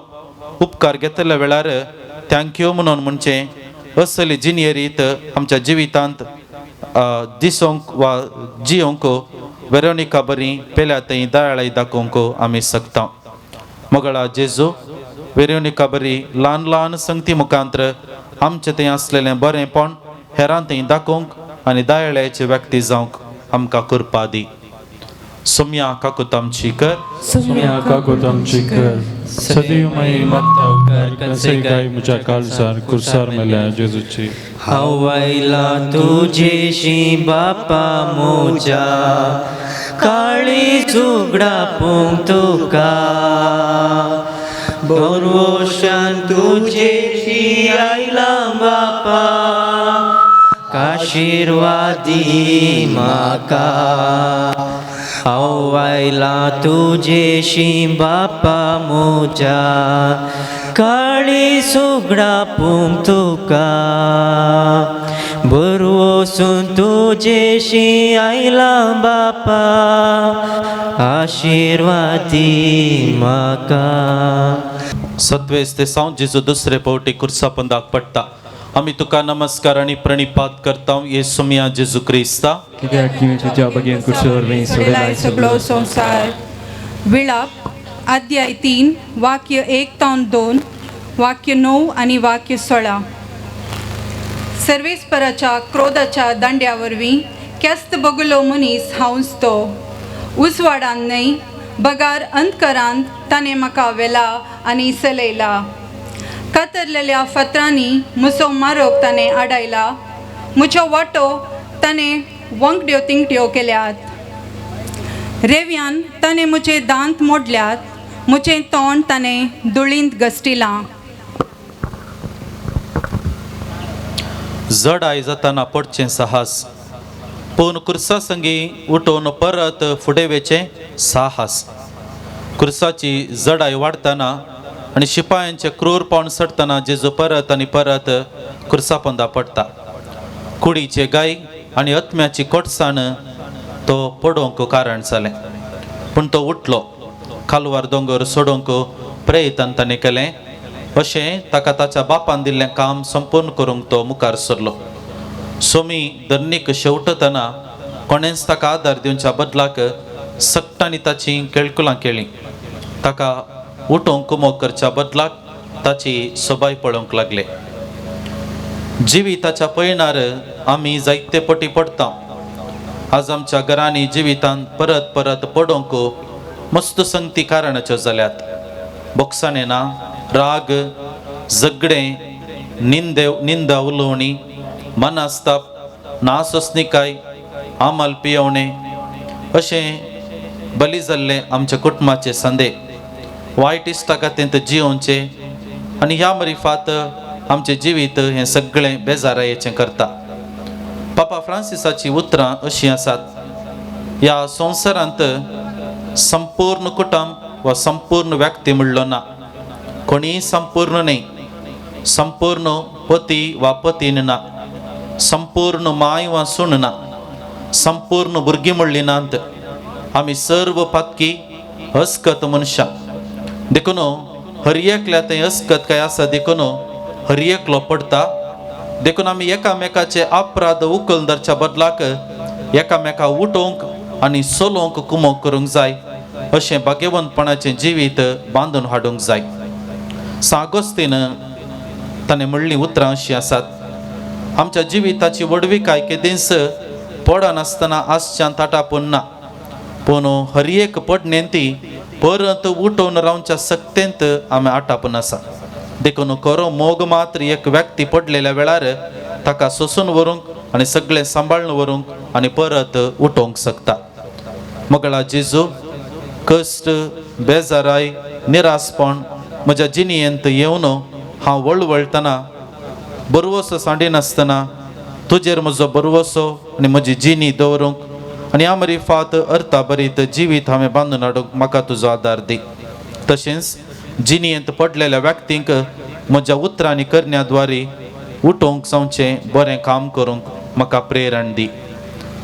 उपकार घेतल्या वेळार थँक्यू म्हणून म्हणचें. असली जिणेरीत आमच्या जिवितांत दिसोंक वा जियोंक वेरोनिका बरी पेल्या थंय दयाळाय दाखोवंक आमी शकता. मोगळा जेजू वेरोनिका बरी ल्हान ल्हान संगती मुखांतर आमचें थंय आसलेलें बरेंपण हेरां थंय दाखोवंक आनी दयाळ्याचे व्यक्ती जावंक आमकां कृपा दी. सोम्या काकूत आमची कर. सोम्या काकूत आमची कर. सदैव मई मागता उपकार कसे काय म्हज्या काळजार कुर्सार मेल्या जेजूची. हांव आयला तुजेशी बापा मोजा काळी झुगडा पोंग तुका बरोशान तुजेशी आयला बापा आशिर्वादी म्हाका. हांव आयला तुजेशी बापा मोजा काळी सुगडा पुम तुका बरवसून तुझेशी आयला बापा आशीर्वादी म्हाका. सत्वेस ते सावन जेजू दुसरे पावटी कुर्सा पंदाक पडटा. आमी तुका नमस्कार आनी प्रणिपात करता येसू मिया जेजू क्रिस्ता. कित्याक तुवें तुज्या बगेन कुर्सीवर वयर सोडलाय सगळो संसार. विलाप अध्याय 3 वाक्य 1-2, वाक्य 9 आणि वाक्य 16. सर्वेस्पराच्या क्रोधाच्या दांड्यावरवीं केस्त बगुलो मनीस हांवच तो. उजवाडान न्हय बगार अंतकरांत ताणें म्हाका व्हेला आनी चलयला. कातरलेल्या फातरांनी म्हजो मारोग ताणें आडायला. म्हजो वांटो ताणें वंकड्यो तिंगट्यो केल्यात. रेव्यान ताणें म्हजे दांत मोडल्यात. म्हजें तोंड ताणें दुळींत घसटिलां. जड आय जाताना पडचें साहस, पूण कुर्सा संगी उठून परत फुडें वेचें साहस. कुर्साची जडाय वाडतना आनी शिपायांचें क्रूरपण सडतना जेजू परत आनी परत कुर्सा पंदा पडटा. कुडीचे गाय आनी आत्म्याची कोटसाण तो पडोवंक कारण जालें, पूण तो उठलो. कालवार दोंगर सोडूंक प्रयत्न ताणें केलें. अशें ताका ताच्या बापान दिल्लें काम संपूर्ण करूंक तो मुखार सरलो. सोमी धरणीक शेवटतना कोणेंच ताका आदार दिवच्या बदलाक सक्तांनी ताची केळकुलां केलीं. ताका उठोवंक कुमो करच्या बदलाक ताची सोबाय पळोवंक लागले. जिविताच्या पयणार आमी जायते पटी पडटा. आज आमच्या घरांनी जिवितांत परत परत पडोवंक मस्त संगती कारणाच्यो जाल्यात. बोगसाणें ना, राग, झगडें, निंदा उलोवणी, मनास्ताप, नासोसणिकाय, आमाल पियेवणें अशें बली जाल्ले आमच्या कुटुंबाचे संदे. वायट इश्टा खातीर जियोवचे आनी ह्या मरिफात आमचें जिवीत हें सगळें बेजारायेचें करता. पापा फ्रांसिसाची उतरां अशीं आसात. ह्या संवसारांत संपूर्ण कुटुंब वा संपूर्ण व्यक्ती म्हणलो ना. कोणीय संपूर्ण न्ही. संपूर्ण पती वा पतीन ना. संपूर्ण माय वा सूण ना. संपूर्ण भुरगीं म्हणलीं नात. आमी सर्व पातकी अस्कत मनशां. देखून हर एकल्या थंय अस्कत काय आसा. देखून हर एकलो पडटा. देखून आमी एकामेकाचे अपराध उखलून धरच्या बदलाक एकामेका उठोवंक आनी सोलोवंक कुमो करूंक जाय. अशें भाग्यवंतपणाचें जिवीत बांदून हाडूंक जाय. सागोस्तीन ताणें म्हणलीं उतरां अशीं आसात. आमच्या जिविताची वडविकाय केदींस पडनासतना आसच्यान ताटापून ना, पूण हर एक पडणेंती परत उठोवन रावच्या सक्तेंत आमी आटापून आसा. देखून खरो मोग मात्र एक व्यक्ती पडलेल्या वेळार ताका सोसून व्हरूंक आनी सगळें सांबाळून व्हरूंक आनी परत उठोवंक शकता. मोगळा जेजू, कश्ट, बेजाराय, निरासपण म्हज्या जिणयेंत येवन हांव वळवळतना बरवसो सांडिनासतना तुजेर म्हजो बरवसो आनी म्हजी जिणी दवरूंक आनी ह्या मरिफात अर्थाभरीत जिवीत हांवें बांदून हाडूंक म्हाका तुजो आदार दी. तशेंच जिणयेंत पडलेल्या व्यक्तींक म्हज्या उतरांनी करण्याद्वारे उठोवंक जावचें बरें काम करूंक म्हाका प्रेरण दी.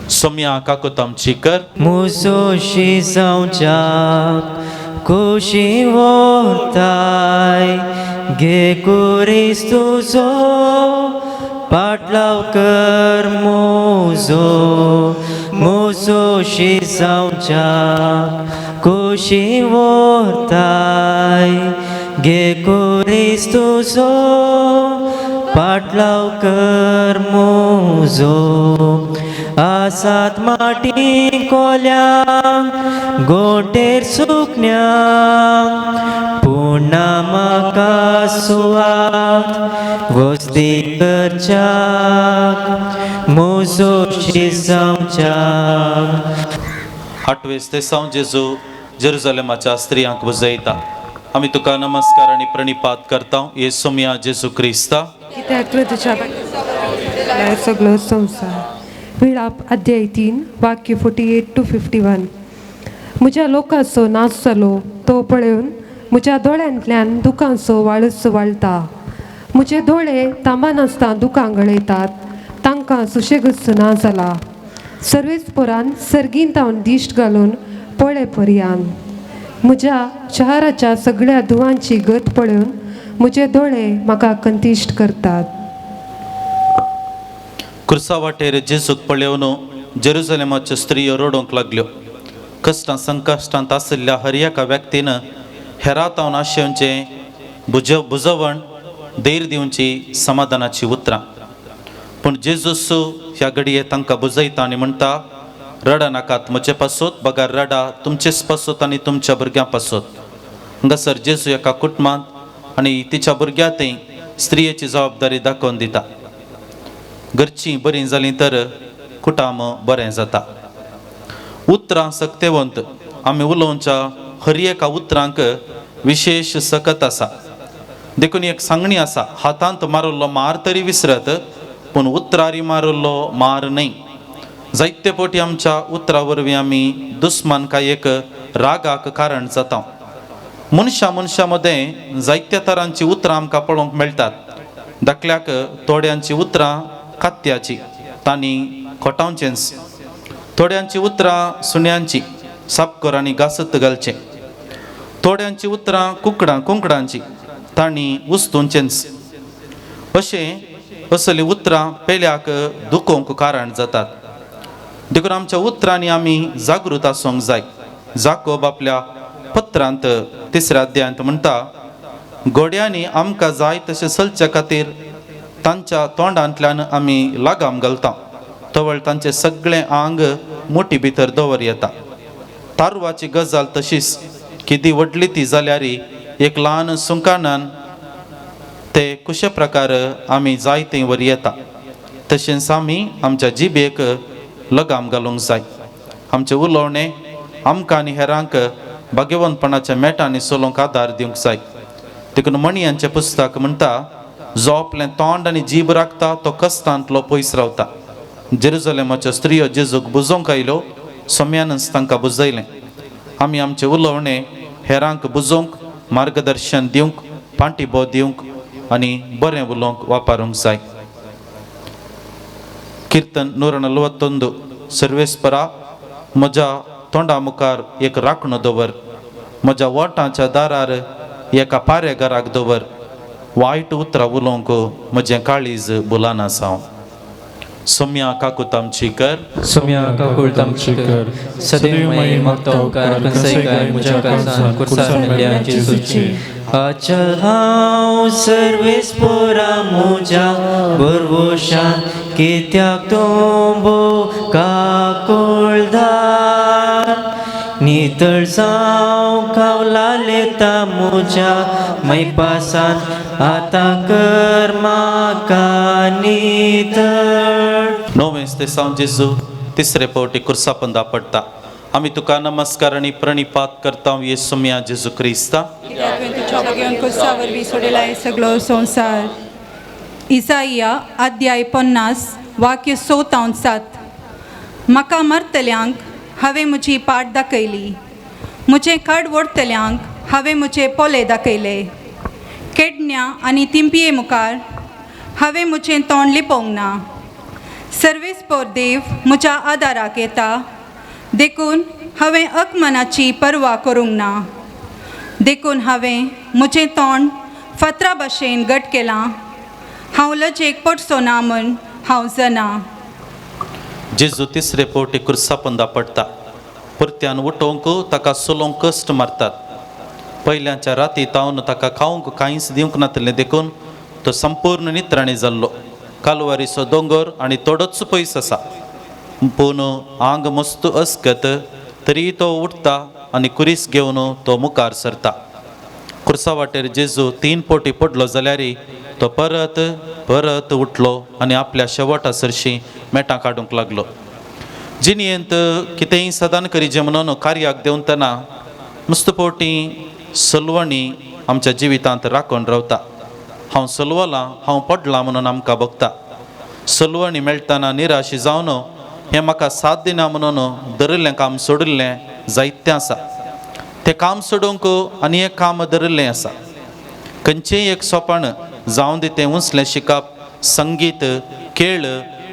सोम्या काकूत आमची कर. मुसोशी जावच्याक खोशी व्हरताय गे कुरीस तुजो पाटलाव कर मोजो. मुसोशी जावच्याक खोशी व्हरताय गे कुरीस तुजो पाटलाव कर मोजो. आसात माटी कोल्या गोटेर सुकन्या पुण्या म्हाका सुवात वस्ती करच्याक मोजोशी जावच्याक. 8 ते सावन जेजू जेरुसलेमाच्या स्त्रियांक बुजयता. आमी तुका नमस्कार आनी प्रणिपात करता येसू मिया जेजू क्रिस्ता. कित्याक तूं तुज्या बगेन सगळो संवसार. विलाप अध्याय 3 वाक्य 48 to 51. म्हज्या लोकाचो नाश जालो तो पळोवन म्हज्या दोळ्यांतल्यान दुखांचो वाळूच वळटा. म्हजे दोळे तांबान आसता दुखां गळयतात, तांकां सुशेगच ना जाला. सर्वेस्पोरान सर्गीन तावन दिश्ट घालून पळय पर्यान. म्हज्या शहराच्या सगळ्या दुवांची गत पळोवन म्हजे दोळे म्हाका कंतिश्ट करतात. क्रुसा वाटेर जेजूक पळयोवन जेरुसलेमाच्यो स्त्रियो रडोंक लागल्यो. कश्टां संकश्टांत आशिल्ल्या हर एका व्यक्तीन हेरातावन आशेवचें बुजवण धैर्य दिवची समाधानाची उतरां. पूण जेजूस ह्या घडये तांकां बुजयता आनी म्हणटा, रडा नाकात, म्हजे पासत बगार रडा, तुमचेच पासत आनी तुमच्या भुरग्यां पासत. हांगासर जेजू एका कुटुंबांत आनी तिच्या भुरग्यांतय स्त्रियेची जबाबदारी दाखोवन दिता. घरचीं बरीं जालीं तर कुटाम बरें जाता. उतरां सक्तेवंत आमी उलोवच्या हर एका उतरांक विशेष सकत आसा. देखून एक सांगणी आसा, हातांत मारिल्लो मार तरी विसरत, पूण उतरारी मारिल्लो मार न्हय. जायते फावटी आमच्या उतरां वरवीं आमी दुस्मानकायेक रागाक कारण जाता. मनशा मदें जायत्या तरांची उतरां आमकां पळोवंक मेळटात. दाखल्याक थोड्यांची उतरां कात्याची, तांणी खोटावचेंच. थोड्यांची उतरां सुण्यांची, सापकर आनी घासत घालचें. थोड्यांची उतरां कुंकडांची, तांणी उस्तुंचेंच. अशें असलीं उतरां पेल्याक दुखोवंक कारण जातात. देखून आमच्या उतरांनी आमी जागृत आसूंक जाय. जाकोब आपल्या पत्रांत 3ऱ्या अध्यायांत म्हणटा, गोड्यांनी आमकां जाय तशें चलचे खातीर तांच्या तोंडांतल्यान आमी लागाम घालता, तवळ तांचें सगळें आंग मोठी भितर दवर येता. तारवाची गजाल तशीच, किदी व्हडली ती जाल्यार एक ल्हान सुंकानान ते कशे प्रकार आमी जाय थंय वर येता. तशेंच आमी आमच्या जिबेक लगाम घालूंक जाय. आमचें उलोवणें आमकां आनी हेरांक भाग्यवंतपणाच्या मेटांनी चलोवंक आदार दिवंक जाय. देखून मणयांचें पुस्तक म्हणटा, जो आपलें तोंड आनी जीब राखता तो कश्टांतलो पयस रावता. जेरुसलेमाच्यो स्त्रियो जेजूक बुजोवंक आयल्यो, सोम्यानच तांकां बुजयलें. आमी आमचें उलोवणें हेरांक बुजोवंक, मार्गदर्शन दिवंक, पांटीबो दिवंक आनी बरें उलोवंक वापरूंक जाय. कीर्तन 141. सर्वेस्परा, म्हज्या तोंडा मुखार एक राखणो दवर, म्हज्या ओठांच्या दारार एका पारेगाराक दवर. वायट उतरां उलोवंक म्हजें काळीज बुलाना साव. सोम्या काकूत आमची कर, सोम्या काकूळ आमची कर, सदैव माई मागता उपकार कसाय म्हज्या काळजान कुर्सार मेल्या जेजूची. अचल हांव सर्वेस्पोरा म्हज्या बरवशान, कित्याक तोंबो काकुळदार. नितळ जावं कावला लेता म्हज्या मैपासान, आतां कर म्हाका नितळ. 9वें दिसा जेजू 3रे फावटी कुर्सा पंदा पडटा. आमी तुका नमस्कार आनी प्रणिपात करता, येसुम्या जेजू क्रिस्ता. कित्याक तुवें तुज्या भुरग्यांक कुर्सा वरवीं सोडिलाय सगळो संवसार. इसाइया अध्याय 50 वाक्य 6-7. म्हाका मरतल्यांक हांवें म्हजी पाट दाखयली, म्हजें कड ओडतल्यांक हांवें म्हजे पोले दाखयले. केडण्या आनी तिंपये मुखार हांवें म्हजें तोंड लिपोवंक ना. सर्वेस्पोर देव म्हज्या आदाराक येता, देखून हांवें अकमनाची परवा करूंक ना. देखून हांवें म्हजें तोंड फातरा भाशेन घट केलां. हांव लजेक पडचो ना म्हूण हांव जना. जेजू 3रे फावटी कुर्सा पंदा पडटा. परत्यान उठोवंक ताका सोलोवंक कश्ट मारतात. पयल्याच्या राती तावन ताका खावंक कांयच दिवंक नातलें, देखून तो संपूर्ण नित्राणी जाल्लो. कालवारीचो दोंगर आनी तोडोच पयस आसा, पूण आंग मस्त अस्कत तरी तो उठता आनी कुरीस घेवन तो मुखार सरता. कुर्सा वाटेर जेजू 3 फावटी पडलो जाल्यार तो परत उठलो आनी आपल्या शेवटा सरशी मेटां काडूंक लागलो. जिणयेंत कितेंय सदान करीचें म्हणून कार्याक देंवतना मस्त फावटी सलवणी आमच्या जिवितांत राखून रावता. हांव सलवलां, हांव पडलां म्हणून आमकां बगता. सलवणी मेळटना निराशी जावन हें म्हाका साथ दिना म्हणून धरिल्लें काम सोडिल्लें जायतें आसा. ते काम सोडूंक आनी एक काम धरिल्लें आसा. खंयचेंय एक सोपण जावं दी तें उंचलें शिकप, संगीत, खेळ,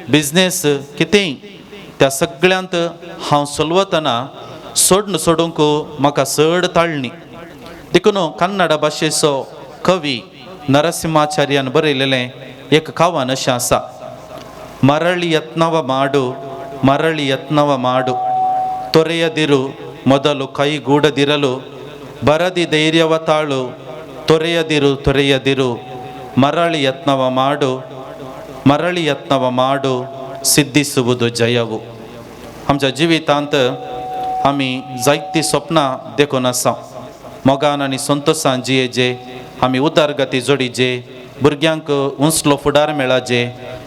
बिझनेस, कितेंय त्या सगळ्यांत हांव चलवतना सोडूंक म्हाका चड ताळणी. देखून कन्नड भाशेचो कवी नरसिंहाचार्यान बरयलेलें एक कावान अशें आसा. ಮರಳಿ ಯತ್ನವ ಮಾಡು, ಮರಳಿ ಯತ್ನವ ಮಾಡು, ತೊರೆಯದಿರು ಮೊದಲು ಕೈಗೂಡದಿರಲು, ಬರದಿ ಧೈರ್ಯವ ತಾಳು, ತೊರೆಯದಿರು ತೊರೆಯದಿರು, ಮರಳಿ ಯತ್ನವ ಮಾಡು, ಮರಳಿ ಯತ್ನವ ಮಾಡು, सिद्धिसुವುದು जयವು. आमच्या जिवितांत आमी जायतीं स्वप्नां देखून आसा. मोगान आनी संतोशान जियेचे, आमी उदारगती जोडीचे, भुरग्यांक उंचलो फुडार मेळाचे.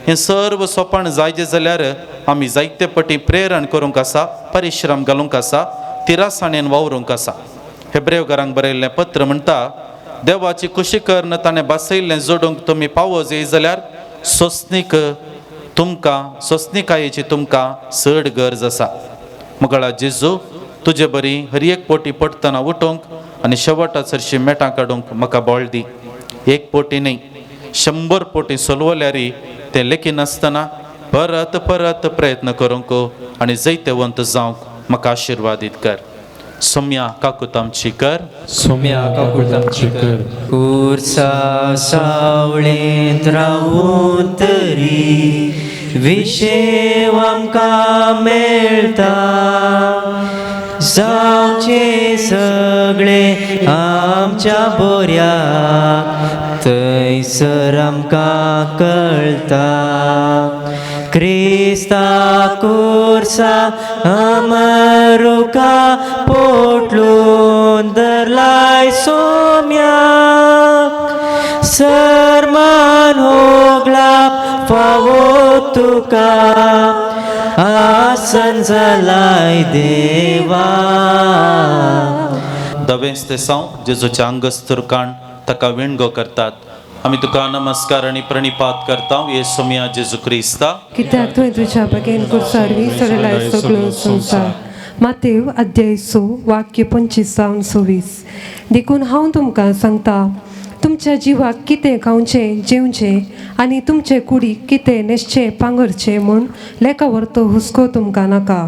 हें सर्व सोपण जायचें जाल्यार आमी जायते पटी प्रेरण करूंक आसा, परिश्रम घालूंक आसा, तिरासाणेन वावरूंक आसा. हेब्रेवकारांक बरयल्लें पत्र म्हणटा, देवाची कुशी करन ताणें बसयल्लें जोडूंक तुमी पावोज येय जाल्यार सोसणीकायेची तुमकां चड गरज आसा. मुगळा जेजू, तुजे बरी हर एक पोटी पडटना उठोवंक आनी शेवटा चडशी मेटां काडूंक म्हाका बळ दी. एक पोटी न्ही, 100 पोटी सोलवल्यारी तें लेखी नासतना परत परत प्रयत्न करूंक आनी जैतवंत जावंक म्हाका आशिर्वादीत कर. सोम्या काकूत आमची कर. सोम्या काकूत आमची कर. कुर्सा सावळेंत रावून तरी विशेव आमकां मेळटा, जावचे सगळे आमच्या बोऱ्या थंयसर आमकां कळटा. क्रिस्ता कुर्सा अमरुका पोटलून धरलाय सोम्याक, सरमान होगला फावो तुका, आसन जालाय देवा. दवेंच ते साव जेजूच्या अंगस्तुरकाण ताका विणगो करतात. आमी तुका नमस्कार आनी प्रणिपात करता, येसुम्या जेजू क्रिस्ता, कित्याक तुवें तुज्या बगेन कुर्सार विसरलाय सगळो संवसार. मातेव अध्याय 6 वाक्य 25-26. देखून हांव तुमकां सांगता, तुमच्या जिवाक कितें खावचें जेवचें आनी तुमचे कुडीक कितें न्हेसचें पांगरचें म्हूण लेका व्हरतो हुस्को तुमकां नाका.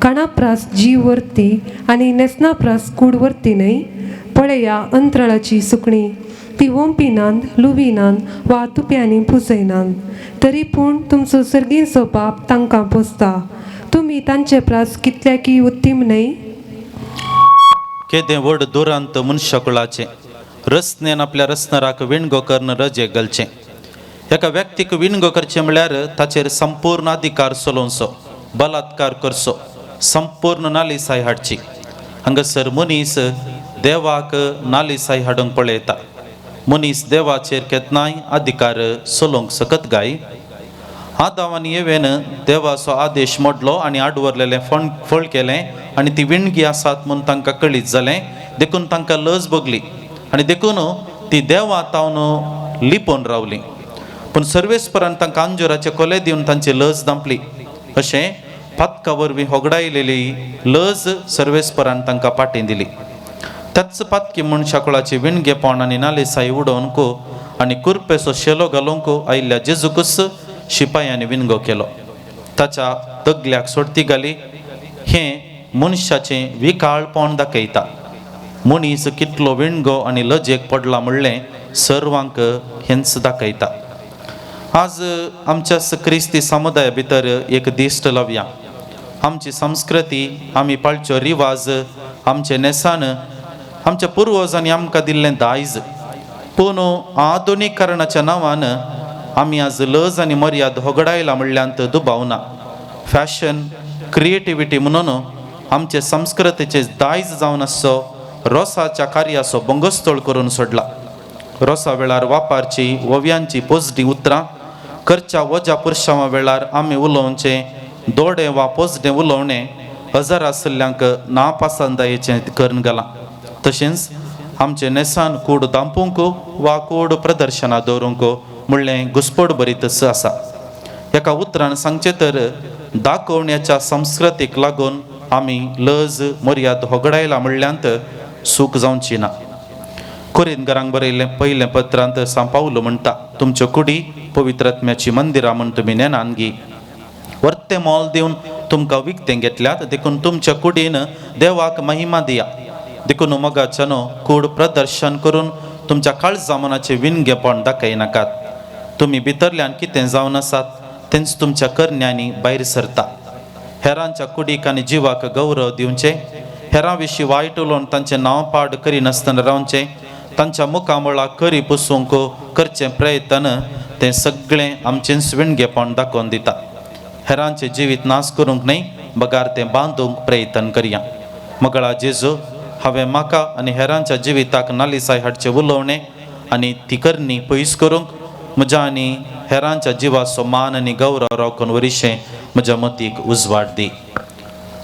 काणा प्रास जीव व्हरती आनी नेसना प्रास कूड व्हरती न्हय. पळया अंतराळाची सुकणी, ती वोंपिनांत, लुविनांत वा तुप्यांनी पुसयनांत, तरी पूण तुमचो सर्गीचो बाप तांकां पोसता. तुमी तांचे प्रास कितल्याकी उत्तीम न्हय. केदें व्हड दुरांत मनशाकुळाचें रस्त्यान आपल्या रस्त्याराक विणगो करन रजेक घालचें. एका व्यक्तीक विणगो करचें म्हळ्यार ताचेर संपूर्ण अधिकार चलोवचो, बलात्कार करचो, संपूर्ण नालिसाय हाडची. हांगासर मनीस देवाक नालिसाय हाडूंक पळयता. मनीस देवाचेर केन्नाय अधिकार चलोवंक सकत गाय. आदाम आनी येवेन देवाचो आदेश मोडलो आनी आडवरलेलें फळ केलें आनी ती विणगी आसात म्हूण तांकां कळीत जालें. देखून तांकां लज भोगली आनी देखून ती देवा तावन लिपोवन रावली. पूण सर्वेस्परान तांकां अंजुराचे कोले दिवन तांची लज दांपली. अशें पातका वरवीं होगडायलेली लज सर्वेस्परान तांकां पाटी दिली. त्याच पातकी मनशाकुळाची विणगेपण आनी नालिसाय उडोवंक आनी कुरपेचो शेलो घालूंक आयिल्ल्या जेजूकच शिपायांनी विणगो केलो. ताच्या तगल्याक सोडती घाली. हें मनशाचें विकाळपण दाखयता. मनीस कितलो विणगो आनी लजेक पडला म्हणलें सर्वांक हेंच दाखयता. आज आमच्या क्रिस्ती समुदाया भितर एक दिश्ट लावया. आमची संस्कृती, आमी पाळच्यो रिवाज, आमचे नेसान, आमच्या पुर्वजांनी आमकां दिल्लें दायज. पूण आधुनीकरणाच्या नांवान आमी आज लज आनी मर्याद होगडायला म्हणल्यांत दुबावना. फॅशन, क्रिएटिविटी म्हणून आमचे संस्कृतीचे दायज जावन आसचो रोसाच्या कार्याचो बंगोस्तोळ करून सोडला. रोसा वेळार वापारची ओव्यांची पोजडी उतरां करच्या वजा पुरशांवा वेळार आमी उलोवचें दोडे वा पोजडें उलोवणें हजर आसल्ल्यांक नापासंदायेचें करून घालां. तशेंच आमचे नेसान कूड दांपूंक वा कूड प्रदर्शनां दवरूंक म्हणलें घुसपड भरीतच आसा. एका उतरान सांगचें तर दाखोवण्याच्या संस्कृतीक लागून आमी लज मर्याद होगडायला म्हणल्यांत सूक जावची ना. कोरिंदरांक बरयल्लें पयलें पत्रांत सांपावलो म्हणटा, तुमच्यो कुडी पवित्रात्म्याची मंदिरां म्हण तुमी नेनान घे. वर्ते मोल दिवन तुमकां विकतें घेतल्यात, देखून तुमच्या कुडीन देवाक महिमा दिया. देखून मोगाच्यानो कूड प्रदर्शन करून तुमच्या काळजामनाचे विणगेपण दाखयनाकात. तुमी भितरल्यान कितें जावन आसात तेंच तुमच्या करण्यांनी भायर सरता. हेरांच्या कुडीक आनी जिवाक गौरव दिवचे, हेरां विशीं वायट उलोवन तांचें नांव पाड करिनासतना रावचें, तांच्या मुखामळाक करी पुसूंक करचें प्रयत्न तें सगळें आमचें विणगेपण दाखोवन दिता. हेरांचें जिवीत नाश करूंक न्हय, बगार तें बांदूंक प्रयत्न करया. मगळा जेजू, हांवें म्हाका आनी हेरांच्या जिविताक नालिसाय हाडचें उलोवणें आनी ती करणी पयस करूंक म्हज्या आनी हेरांच्या जिवाचो मान आनी गौरव राखून वरिशें म्हज्या मतीक उजवाड दी.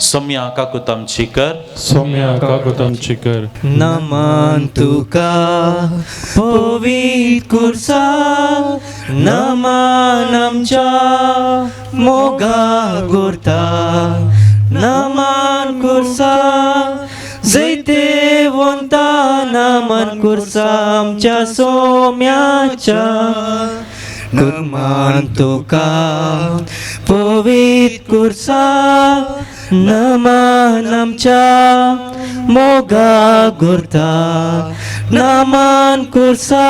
सोम्या काकूत आमची कर. सौम्या काकूत आमची कर. नमन तुका पवित्र कुर्सा, नमन आमच्या मोगा गुर्ता, नमन कुर्सा जैते वंता, नमन कुर्सा आमच्या सोम्याच्या. नमन तुका पवित्र कुर्सा, नमन आमच्या मोगा गुर्ता, नमन कुर्सा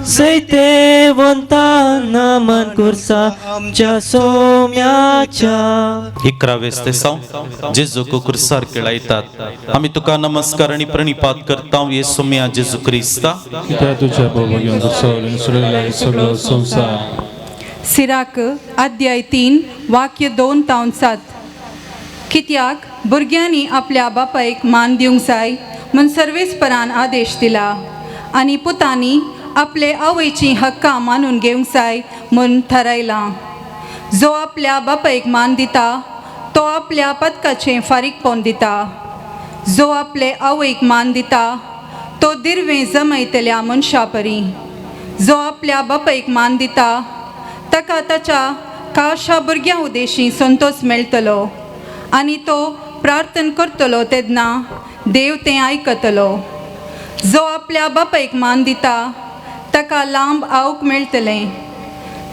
जैते वंता, नमन कुर्सा आमच्या सोम्याच्या. 11 तेसांव जेजूक कुर्सार केळयतात. आमी तुका नमस्कार आनी प्रणिपात करता, ये सोम्या जेजू क्रिस्ता. कित्या तुझ्या बोबगेन कुर्सावरील सुरयला सगळो संसार. सिराक अध्याय 3 वाक्य 2-7. कित्याक भुरग्यांनी आपल्या बापायक मान दिवंक जाय म्हूण सर्वेस्परान आदेश दिला, आनी पुतांनी आपले आवयची हक्कां मानून घेवंक जाय म्हूण थारायलां. जो आपल्या बापायक मान दिता तो आपल्या पदकाचें फारीकपण दिता. जो आपले आवयक मान दिता तो दिर्वें जमयतल्या मनशा परी. जो आपल्या बापायक मान दिता ताका ताच्या काशा भुरग्यां उदेशी संतोष मेळटलो, आनी तो प्रार्थना करतलो तेन्ना देव तें आयकतलो. जो आपल्या बापायक मान दिता ताका लांब आवक मेळटलें.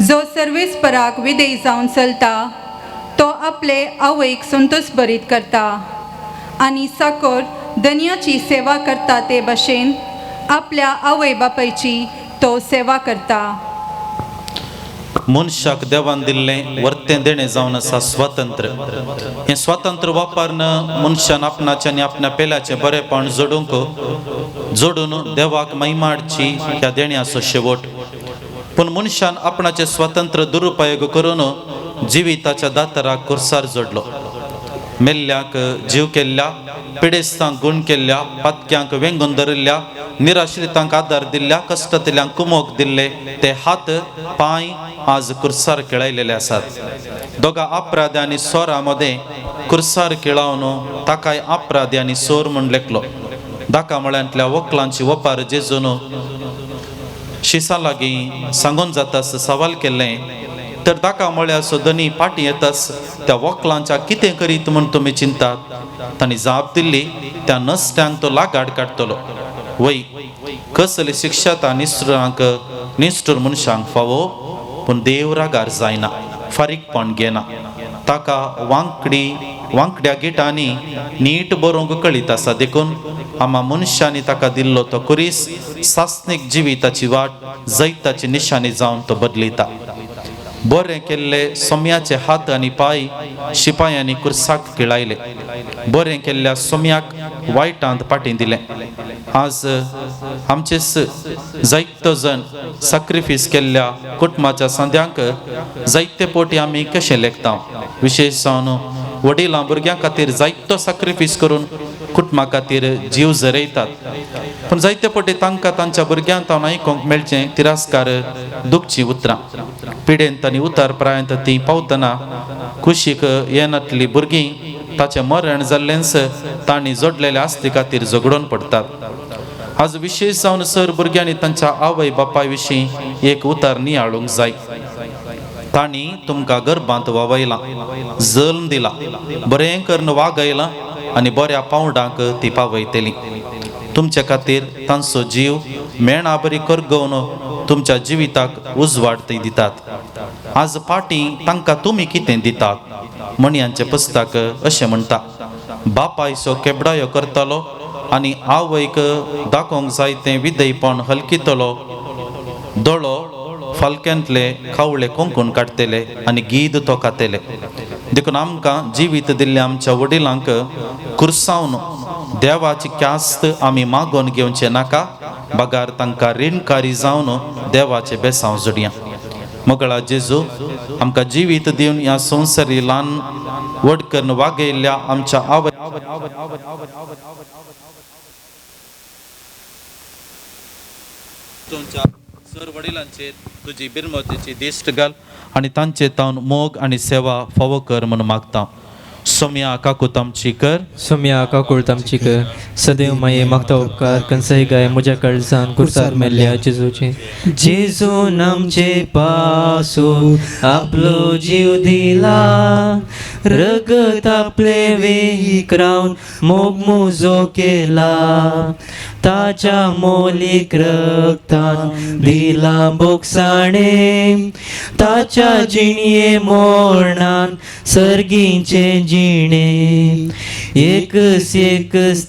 जो सर्वेस्पराक विधेय जावन चलता तो आपले आवयक संतोष भरीत करता, आनी साकोर दनयाची सेवा करता ते भाशेन आपल्या आवय बापायची तो सेवा करता. मनशाक देवान दिल्लें वर्तें देणें जावन आसा स्वातंत्र्य. हें स्वातंत्र्य वापरून मनशान आपणाचें आनी आपल्या पेल्याचें बरेंपण जोडून देवाक महिमा हाडची ह्या देण्याचो शेवट. पूण मनशान आपणाचें स्वातंत्र्य दुरुपयोग करून जिविताच्या दातराक कुर्सार जोडलो. मेल्ल्यांक जीव केल्ल्या, पिडेस्तांक गुण केल्ल्या, पातक्यांक वेंगून धरिल्ल्या, निराश्रितांक आदार दिल्ल्या, कश्टांतल्यांक कुमोक दिल्ले ते हात पांय आज कुर्सार केळयलेले आसात. दोगा अपराधी आनी सोरा मदें कुर्सार केळावन ताकाय अपराधी आनी सोर म्हूण लेखलो. दाका मळ्यांतल्या वकलांची वपार जेजून शिसा लागीं सांगून जातास सवाल केल्लें, तर दाका म्हळ्यार धनी पाटी येतास त्या वकलांच्या कितें करीत म्हूण तुमी चिंतात. तांणी जाप दिल्ली, त्या नश्ट्यांक तो लागाड काडटलो. वय कसली शिक्षा ता निष्ठुरांक निष्ठूर मनशांक फावो, पूण देव रागार जायना, फारीकपण घेना. ताका वांकड्या गिटांनी नीट बरोवंक कळीत आसा. देखून आम्हा मनशांनी ताका दिल्लो तो कुरीस सासणीक जिविताची वाट जैताची निशाणी जावन तो बदलिता. बरें केल्ले सोम्याचे हात आनी पाय शिपायांनी कुर्साक केळायले. बरें केल्ल्या सोम्याक वायटांत पाटी दिलें. आज आमचेच जायतो जण सॅक्रिफीस केल्ल्या कुटुंबाच्या संद्यांक जायते पोटी आमी कशें लेखता. विशेश जावन वडिलां भुरग्यां खातीर जायतो सॅक्रिफीस करून कुटुंबा खातीर जीव झरयतात. पूण जायते पोटी तांकां तांच्या भुरग्यांक तावन आयकूंक मेळचें तिरस्कार, दुखची उतरां. पिडेंत आनी उतार प्रायंत ती पावतना कुशीक येनातली भुरगीं ताचें मरण जाल्लेंच तांणी जोडलेल्या आस्ती खातीर झगडून पडटात. आज विशेश जावन सर भुरग्यांनी तांच्या आवय बापाय विशीं एक उतार नियाळूंक जाय. तांणी तुमकां गर्भांत वावयलां, जल्म दिला, बरें करून वागयलां आनी बऱ्या पावंडांक ती पावयतली. तुमच्या खातीर तांचो जीव मेणा बरी करगोवन तुमच्या जिविताक उजवाड ते दितात. आज पाटी तांकां तुमी कितें दितात? म्हणयांचे पुस्तक अशें म्हणटा, बापायचो केबडायो करतलो आनी आवयक दाखोवंक जाय तें विधेयपण हलकितलो. दोळो फालक्यांतले खावळे कोंकून काडटले आनी गीद तो खातेले. देखून आमकां जिवीत दिल्ल्या आमच्या वडिलांक कुर्सावन देवाची क्यास्त आमी मागोवन घेवचे नाका, बगार तांकां रीणकारी जावन देवाचे बेसांव जोडया. मोगळा जेजू, आमकां जिवीत दिवन ह्या संवसारी ल्हान व्हड करून वागयल्ल्या आमच्या आवय सर वडिलांचेर तुजी बिरमतेची दिश्ट घाल आनी तांचे तावन मोग आनी सेवा फावो कर म्हूण मागता. सोम्या काकूत आमची कर. सोम्या काकूळ तामची कर. सदैव माये मागता उपकार कनसाई गाय म्हज्या काळजान कुर्सार मेल्ल्या जेजूचे. जेजून आमचे पासून आपलो जीव दिला, रगत आपले वेहीक रावन मोग मुजो केला. ताच्या मोलीक रक्तान दिला बोगसाणे, ताच्या जिणये मोरणान सर्गीचे जिणे. एकच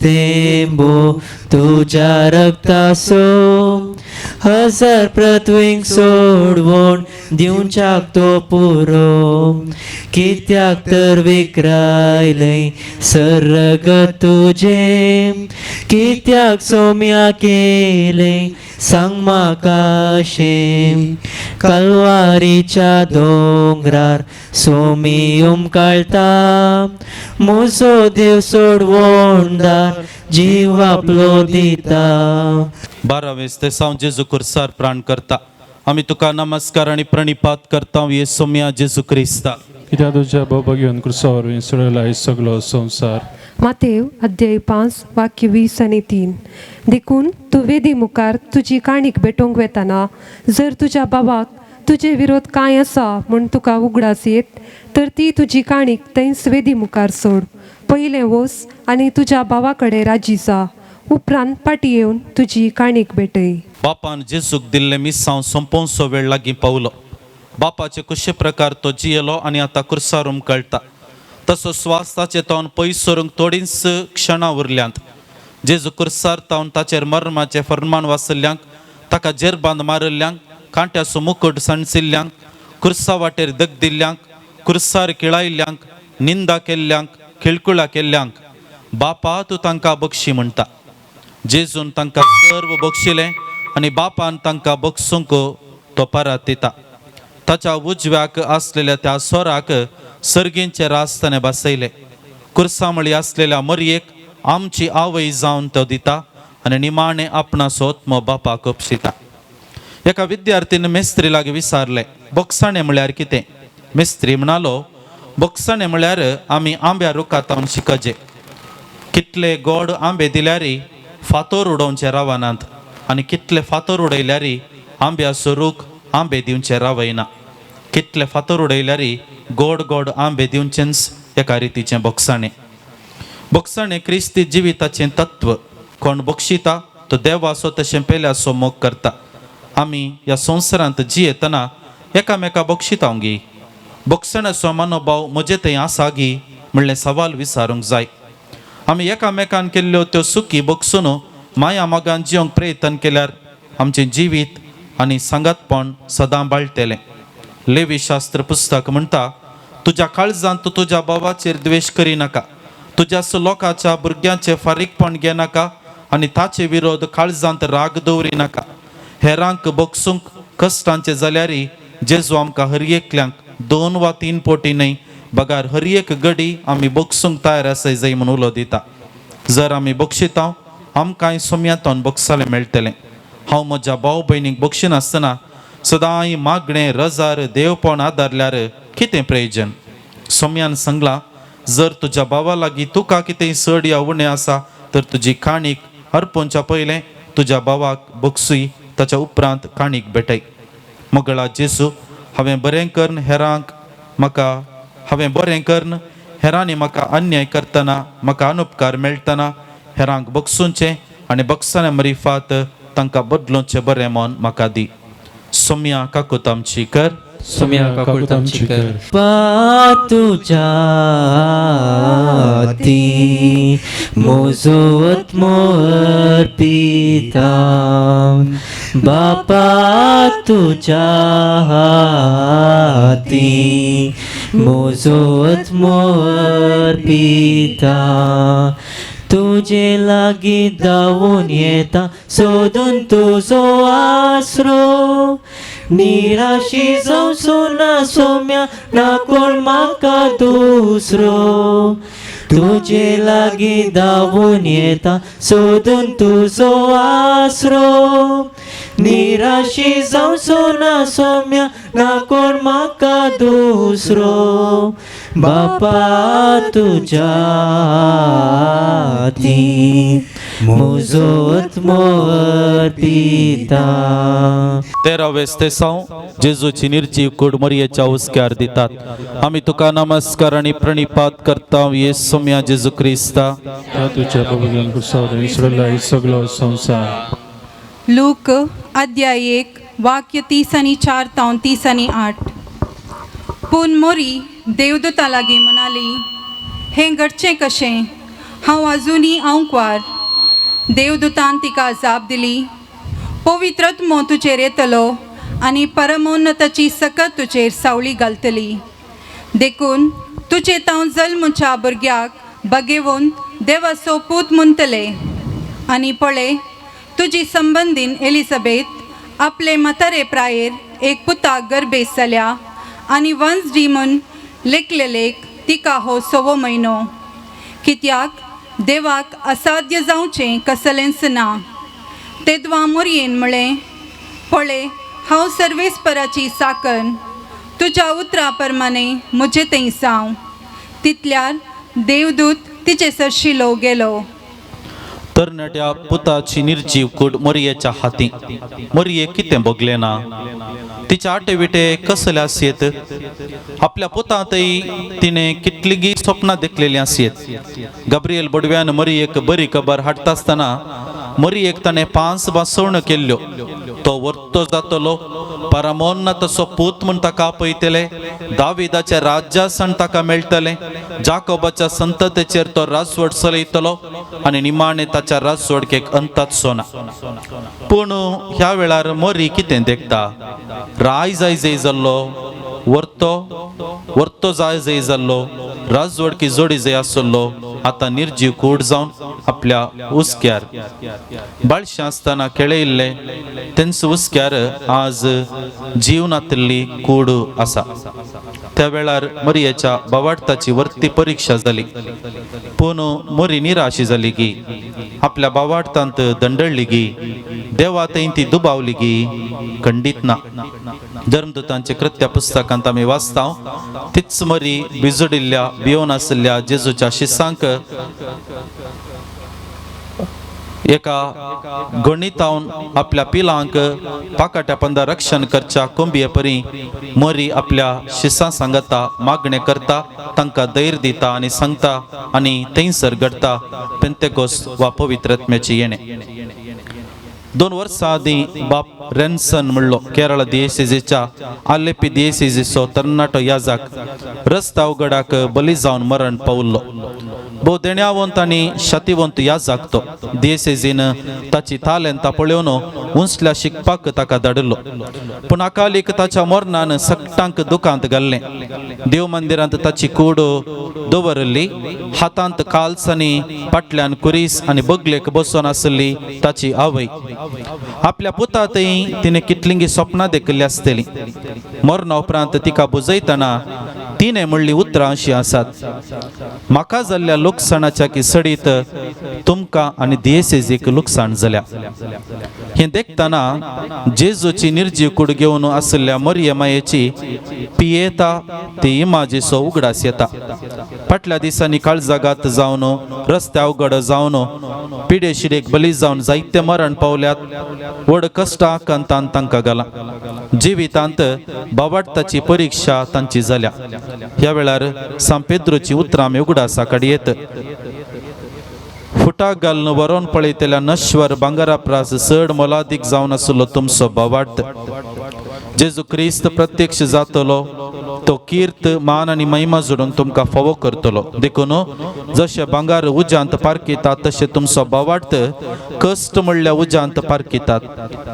थेंबो तुज्या रक्ताचो, हजार पृथ्वीक सोडवून दिवच्याक तो पुरो. कित्याक तर विक्रायले सरगत तुजे, कित्याक सोम्या केले सांग म्हाका शें. कलवारीच्या दोंगरार सोमी उमकाळटा, म्हजो देव सोडवोंडार जीव आपलो दिता. 12वें दिसांव जेजू कुर्सार प्राण करता. आमी तुका नमस्कार आनी प्रणिपात करता ये सोम्या जेजू क्रिस्ता. कित्याक तुज्या बाबा घेवन क्रुसावर विसरला सगळो संवसार. मातेव अध्याय 5 वाक्य 20 आनी 3. देखून तूं वेदी मुखार तुजी काणीक भेटोवंक वेताना जर तुज्या बाबाक तुजे विरोध कांय आसा म्हूण तुका उगडास येत, तर ती तुजी काणीक थंयच वेदी मुखार सोड. पयलें वोस आनी तुज्या बाबा कडेन राजी जा, उपरांत पाटी येवन तुजी काणीक भेटय. बापान जेजूक दिल्ले मिसांव संपोवचो वेळ लागीं पावलो. बापाचे कशे प्रकार तो जियेलो आनी आतां कुर्सार उमकळटा, तसो स्वास ताचे तावन पयस सरूंक थोडींच क्षणां उरल्यांत. जेजू कुर्सार तावन ताचेर मर्माचे फर्मान वाचल्ल्यांक, ताका जेरबांद मारल्ल्यांक, कांट्याचो मुकुट सणसिल्ल्यांक, कुर्सा वाटेर दग दिल्ल्यांक, कुर्सार किळायल्ल्यांक, निंदा केल्ल्यांक, खिळकुळा केल्ल्यांक बापा तूं तांकां बक्षी म्हणटा. जेजून तांकां सर्व बक्षिलें आनी बापान तांकां बक्षूंक तो परत दिता. ताच्या उजव्याक आसलेल्या त्या सोराक सर्गींचे रास ताणें बसयले. कुर्सामळी आसलेल्या मरयेक आमची आवय जावन तो दिता आनी निमाणें आपणाचो आत्मो बापाक उपशिता. एका विद्यार्थीन मेस्त्री लागीं विचारलें, बोगसाणें म्हळ्यार कितें? मेस्त्री म्हणालो, बोगसाणें म्हळ्यार आमी आंब्या रुखांत शिकजे. कितले गोड आंबे दिल्यारी फातोर उडोवचे रावनात आनी कितले फातोर उडयल्यारी आंब्याचो रूख आंबे दिवचे रावयना. कितले फातोर उडयल्यारी गोड गोड आंबे दिवचेंच एका रितीचें बोगसाणें. बोगसाणें क्रिस्ती जिविताचें तत्व. कोण बक्षिता तो देवाचो तशें पेल्याचो मोग करता. आमी ह्या संवसारांत जियेतना एकामेका बक्षितांव गी. बोगसणाचो मनोभाव म्हजे थंय आसा गी म्हणलें सवाल विचारूंक जाय. आमी एकामेकान केल्ल्यो त्यो सुखी बक्षून माया मोगान जियोंक प्रयत्न केल्यार आमचें जिवीत आनी सांगातपण सदां बाळटलें. लेवी शास्त्र पुस्तक म्हणटा, तुज्या काळजांत तूं तुज्या बाबाचेर द्वेश करिनाका, तुज्या लोकाच्या भुरग्यांचें फारीकपण घेनाका आनी ताचे विरोध काळजांत राग दवरिनाका. हेरांक बक्षूंक कश्टांचे जाल्यारी जेजू आमकां हर एकल्यांक 2 वा 3 पोटी न्हय, बगार हर एक घडी आमी बक्षूंक तयार आसाय जाय म्हूण उलो दिता. जर आमी बक्षितांव आमकांय सोम्यातोन बक्षालें मेळटलें. हांव म्हज्या भाव भयणीक बक्षिनासतना सदांय मागणें रजार देवपण आदारल्यार कितें प्रयोजन? सोम्यान सांगलां, जर तुज्या भावा लागीं तुका कितेंय चड या उणें आसा तर तुजी काणीक अर्पोवच्या पयलें तुज्या भावाक बक्षूय, ताच्या उपरांत काणीक भेटय. मोगळा जेजू, हांवें बरें करून हेरांनी म्हाका अन्याय करतना म्हाका अनुपकार मेळटना हेरांक बगसूंचे आनी बगसण्या मरिफात तांकां बदलूंचे बरें मोन म्हाका दी. सोम्या काकूत आमची कर. सोम्या काकूत आमची कर. तुझ्या ती मोजोत मोर पिता बापा तुझ्या ती मोजोत मोर पिता तुझे लागी धावून येता सोदून तुझो आसरो निराशी जाऊ सोना सोम्या ना कोण म्हाका दुसरो तुझे लागी धावून येता सोदून तुझो आसरो निराशी जाऊ सोना सोम्या ना कोण म्हाका दुसरो बापा तुझ्या ती मोजोत मोर पिता. 13वे स्तेसांव जेजूची निर्जीव कूड मरियेच्या उस्क्यार दितात. आमी तुका नमस्कार आनी प्रणिपात करता येस सोम्या जेजू क्रिस्ता. तुझ्या बघून कुर्सावर इसरला सगळो संसार. लूक अध्याय 1 वाक्य 30 आनी 4 तावन 30 आनी 8. पूण मोरी देवदूता लागीं म्हणाली, हें घडचें कशें? हांव आजुनी आंवकवार. देवदूतान तिका जाप दिली, पवित्रत्मो तुजेर येतलो आनी परमोन्नताची सकत तुजेर सावळी घालतली. देखून तुजे तांव जल्मच्या भुरग्याक बगेवून देवाचो पूत म्हणटले. आनी पळय, तुजी संबंदीन एलिझाबेथ आपले म्हातारे प्रायेर एक पुताक गर्भेस जाल्या आनी वंसडी म्हूण लेखलेलेक तिका हो 6वो म्हयनो. कित्याक देवाक असाध्य जावचें कसलेंच ना. तेदवा मोरयेन म्हळें, पळय हांव सर्वेस्पराची साकन, तुज्या उतरा प्रमाणे म्हजे थंय जावं. तितल्यार देवदूत तिचे सरशिलो गेलो. तरणाट्या पुताची निर्जीव कूड मोरयेच्या हाती. मोरये कितें भोगलें ना. तिचे आटे विटे कसले आसयेत. आपल्या पुतांतय तिणें कितलींगी स्वप्नां देखलेलीं आसयेत. गब्रियल बडव्यान मोरयेक बरी खबर हाडटा आसतना मोरयेक ताणें 5 बासवण्यो केल्ल्यो. तो वर्तो जातलो, परमोन्नतसो पूत म्हूण ताका आपयतले, दाविदाच्या राज्यासन ताका मेळटलें, जाकोबाच्या संततेचेर तो राजवट चलयतलो आनी निमाणे ताच्या राजवडकेक अंताचो ना. पूण ह्या वेळार मोरी कितें देखता? राय जाय जय जाल्लो, वर्तो जाय जय जाल्लो, राजवडकी जोडी जय आसलो, आतां निर्जीव कूड जावन आपल्या उस्क्यार बाळशें आसतना केळयल्ले तेंच उस्क्यार आज जीवनांतली कूड आसा. त्या वेळार मरियेच्या भावार्थाची वर्ती परीक्षा जाली. पूण मोरी निराशी जाली गी. आपल्या भावार्थांत दंडळली गी. देवा थंय ती दुबावली गी. खंडीत ना. धर्मदूतांचे कृत्य पुस्तकांत आमी वाचता, तीच मरी बिजोडिल्ल्या भियोन आसलेल्या जेजूच्या शिसांक एका गणितावन आपल्या पिलांक पाकाट्या पंदा रक्षण करच्या कोंबये परी मोरी आपल्या शिसां सांगता, मागणे करता, तांकां धैर्य दिता आनी सांगता आनी थंयसर घडता पेंतेकोस्त वा पवित्रत्म्याची येणे. 2 वर्सां आदीं बाप रेन्सन म्हणलो केरळ दिएसीसीच्या आलेपी दिएसीसीचो तरणाटो याजक रस्ता उगडाक बली जावन मरण पावल्लो. भोव देण्यावंत आनी शतिवंत याजक तो. दिएसीसीन ताची तालेंतां पळोवन उंचल्या शिकपाक ताका धाडलो. पूण अकालीक ताच्या मरणान सकटांक दुखांत घाल्लें. देव मंदिरांत ताची कूड दवरली. हातांत काल्स आनी फाटल्यान कुरीस आनी बगलेक बसोन आसली ताची आवय. आपल्या पुतांतय तिणें कितलींगी स्वप्नां देखिल्लीं आसतलीं. मरणा उपरांत तिका बुजयतना तिणें म्हणली उतरां अशीं आसात, म्हाका जाल्ल्या लुकसाणाच्या किसडीत तुमकां आनी दिएसीसीक लुकसाण जाल्या. हें देखतना जेजूची निर्जीव कूड घेवन आसलेल्या मरिये मायेची पियेता ती इमाजीचो उगडास येता. फाटल्या दिसांनी काळजागात जावन रस्ते अवघड जावन पिडे शिडेक बली जावन जायते मरण पावल्यात व्हड कश्टां कंतान तांकां घाला जिवितांत बावाडताची परीक्षा तांची जाल्या ह्या वेळार सांपेद्रोची उतरां आमी उगडासा येत फुटाक घालून वरोन पळयतल्या नश्वर भांगारा प्रास चड मोलादीक जावन आसलो तुमचो बावार्थ जेजू क्रिस्त प्रत्यक्ष जातलो तो कीर्त मान आनी महिमा जोडून तुमकां फोवो करतलो देखून जशे भांगार उज्यांत पारकितात तशे तुमचो बावार्थ कश्ट म्हणल्या उज्यांत पारकितात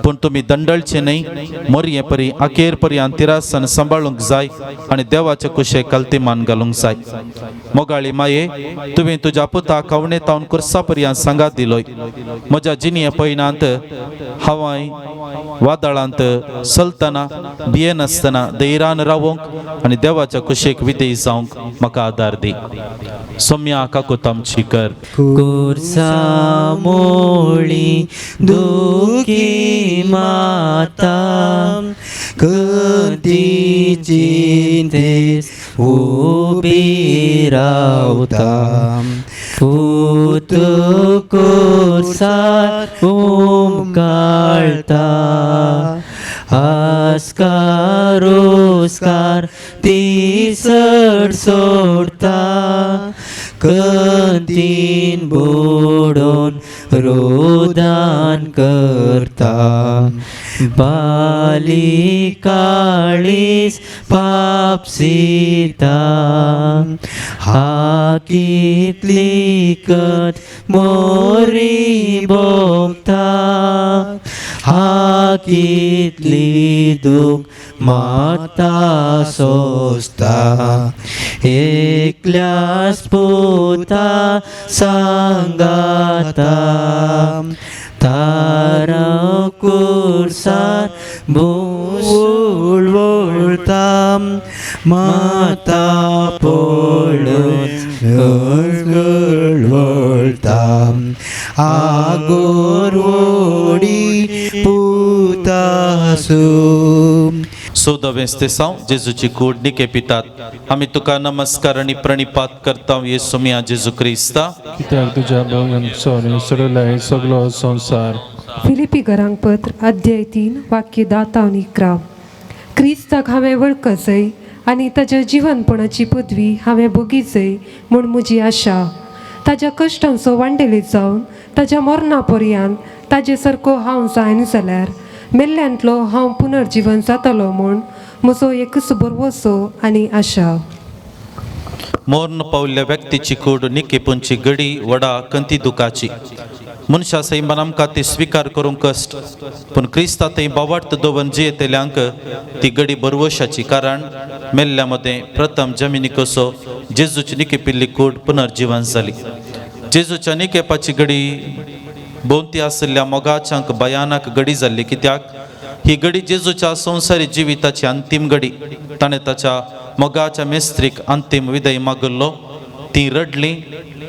पूण तुमी दंडळचे न्हय मोरये परी अखेर पर्यंत तिरासन सांबाळूंक जाय आनी देवाचे कुशे कल्तीमान घालूंक जाय मोगाळी माये तुवें तुज्या पुताक कवणेतावन कुर्सा पर्यंत सांगात दिलोय म्हज्या जिणये पयनांत हवाय वादळांत चलतना भियेनासतना धैर्यान रावूंक आनी देवाच्या कुशेक विधेय जावंक म्हाका आदार दी सोम्या काकूत आमची कर कुर्सा मोळी दुखी माता कधी चिंतेस उबी रावता पूत कुर्सार उमकाळता आस्कार उस्कार ती सड सोडता कंतीन बुडोन रोदान करता बाली काळीस पाप सीता हा कितली कत मोरी भोगता हा कितली दुख माता सोसता एकल्यास पुता सांगाता तारा कुर्सार बोल बोलता माता पळून बोलता आगोर ओडी पुतासू सौदवें तेसांव जेजूची कूड निकेपितात आमी तुका नमस्कार आनी प्रणिपात करता येसू मिया जेजू क्रिस्ता कित्याक तुज्या भोवयान सोरे सडलाय सगळो संसार फिलिपी घरांक पत्र अध्याय 3 वाक्य 10 आनी 11 क्रिस्ताक हांवें वळखचय आनी ताच्या जिवनपणाची पदवी हांवें भोगीचय म्हूण म्हजी आशा ताज्या कश्टांचो वांटेली जावन ताज्या मरणा पर्यंत ताजे सारको हांव जायन जाल्यार मेल्ल्यांतलो हांव पुनर्जीवन जातलो म्हूण म्हजो एकच बरवसो आनी आशा मोर्न पावल्ल्या व्यक्तीची कूड निकेपूंची घडी वडा कंती दुखाची मनशा सैमान आमकां ती स्वीकार करूंक कश्ट पूण क्रिस्ता थंय बावार्थ दवरून जियेतल्यांक ती घडी बरवशाची कारण मेल्ल्या मदें प्रथम जमिनीक असो जेजूची निकेपिल्ली कूड पुनर्जीवन जाली जेजूच्या निकेपाची घडी भोंवती आसल्या मोगाच्यांक भयानक घडी जाल्ली कित्याक ही घडी जेजूच्या संवसारी जिविताची अंतीम घडी ताणें ताच्या मोगाच्या मेस्त्रीक अंतीम विधेय मागल्लो ती रडली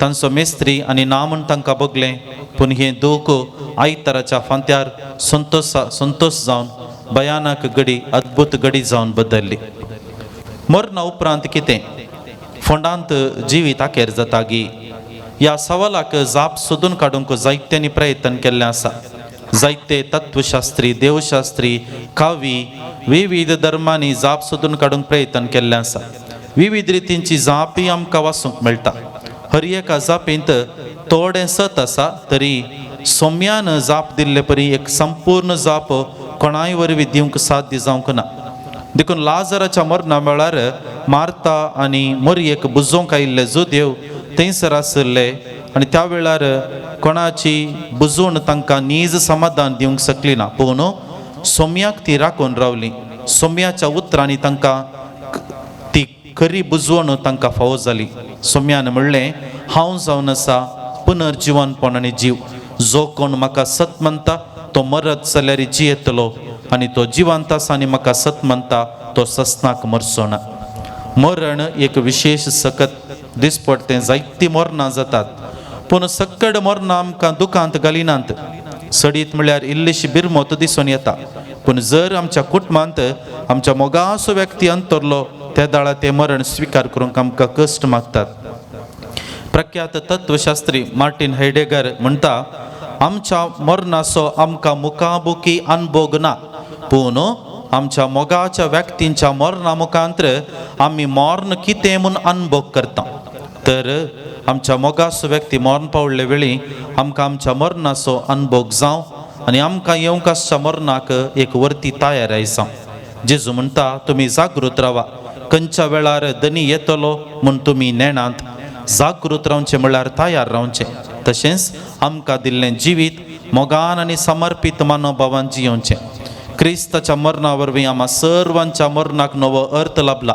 तांचो मेस्त्री आनी ना म्हूण तांकां बगलें पूण हें दूख आयताराच्या फांत्यार संतोश जावन भयानक घडी अद्भुत घडी जावन बदल्ली मरणा उपरांत कितें फोंडांत जिवीत आखेर जाता गी ह्या सवालाक जाप सोदून काडूंक जायत्यांनी प्रयत्न केल्ले आसा जायते तत्वशास्त्री देवशास्त्री कावी विविध धर्मांनी जाप सोदून काडूंक प्रयत्न केल्ले आसा विविध रितींची जापी आमकां वाचूंक मेळटा हर एका जापींत थोडें सत आसा तरी सोम्यान जाप दिल्ले परी एक संपूर्ण जाप कोणाय वरवीं दिवंक साध्य जावंक ना देखून लाजराच्या मरणा वेळार मार्ता आनी मरियेक बुजोवंक आयिल्ले जुदेव थंयसर आसले आनी त्या वेळार कोणाची बुजवण तांकां नीज समाधान दिवंक शकली ना पूण सोम्याक ती राखून रावली सोम्याच्या उतरांनी तांकां ती खरी बुजवण तांकां फावो जाली सोम्यान म्हणलें हांव जावन आसा पुनर्जीवनपण आनी जीव जो कोण म्हाका सत म्हणटा तो मरत जाल्यार जियेतलो आनी तो जिवंत आसा आनी म्हाका सत म्हणटा तो सस्नाक मरचो ना मरण एक विशेष सकत दिसपडटें जायतीं मरणां जातात पूण सक्कड मरणां आमकां दुखांत घालिनात सडीत म्हळ्यार इल्लीशी बिरमोत दिसून येता पूण जर आमच्या कुटुंबांत आमच्या मोगासो व्यक्ती अंतरलो त्या दाळा तें मरण स्वीकार करूंक आमकां कश्ट मागतात प्रख्यात तत्वशास्त्री मार्टिन हैडेगर म्हणटा आमच्या मरणाचो आमकां मुखामुखी अनुभव ना पूण आमच्या मोगाच्या व्यक्तींच्या मरणा मुखांतर आमी मरण कितें म्हूण अनुभव करता तर आमच्या मोगाचो व्यक्ती मरण पावले वेळी आमकां आमच्या मरणाचो अनुभव जावं आनी आमकां येवंक आसच्या मरणाक एक वर्ती तयार आयसा जेजू म्हणटा तुमी जागृत रावा खंयच्या वेळार दनी येतलो म्हूण तुमी नेणांत जागृत रावचें म्हळ्यार तयार रावचें तशेंच आमकां दिल्लें जिवीत मोगान आनी समर्पीत मनोभावान जियोवचें क्रिस्ताच्या मरणा वरवीं आम्हा सर्वांच्या मरणाक नवो अर्थ लाभला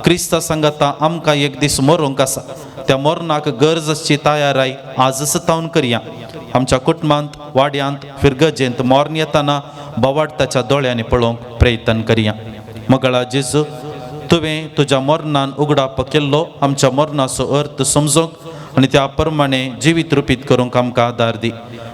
क्रिस्ता सांगता आमकां एक दीस मरूंक आसा त्या मरणाक गरज आसची तयाराय आजच तावन करया आमच्या कुटुंबांत वाड्यांत फिरगजेंत मरण येताना बोवाडताच्या दोळ्यांनी पळोवंक प्रयत्न करया मगळा जेजू तुवें तुज्या मरणान उगडाप केल्लो आमच्या मरणाचो अर्थ समजूंक आनी त्या प्रमाणे जिवीत रुपीत करूंक आमकां आदार दी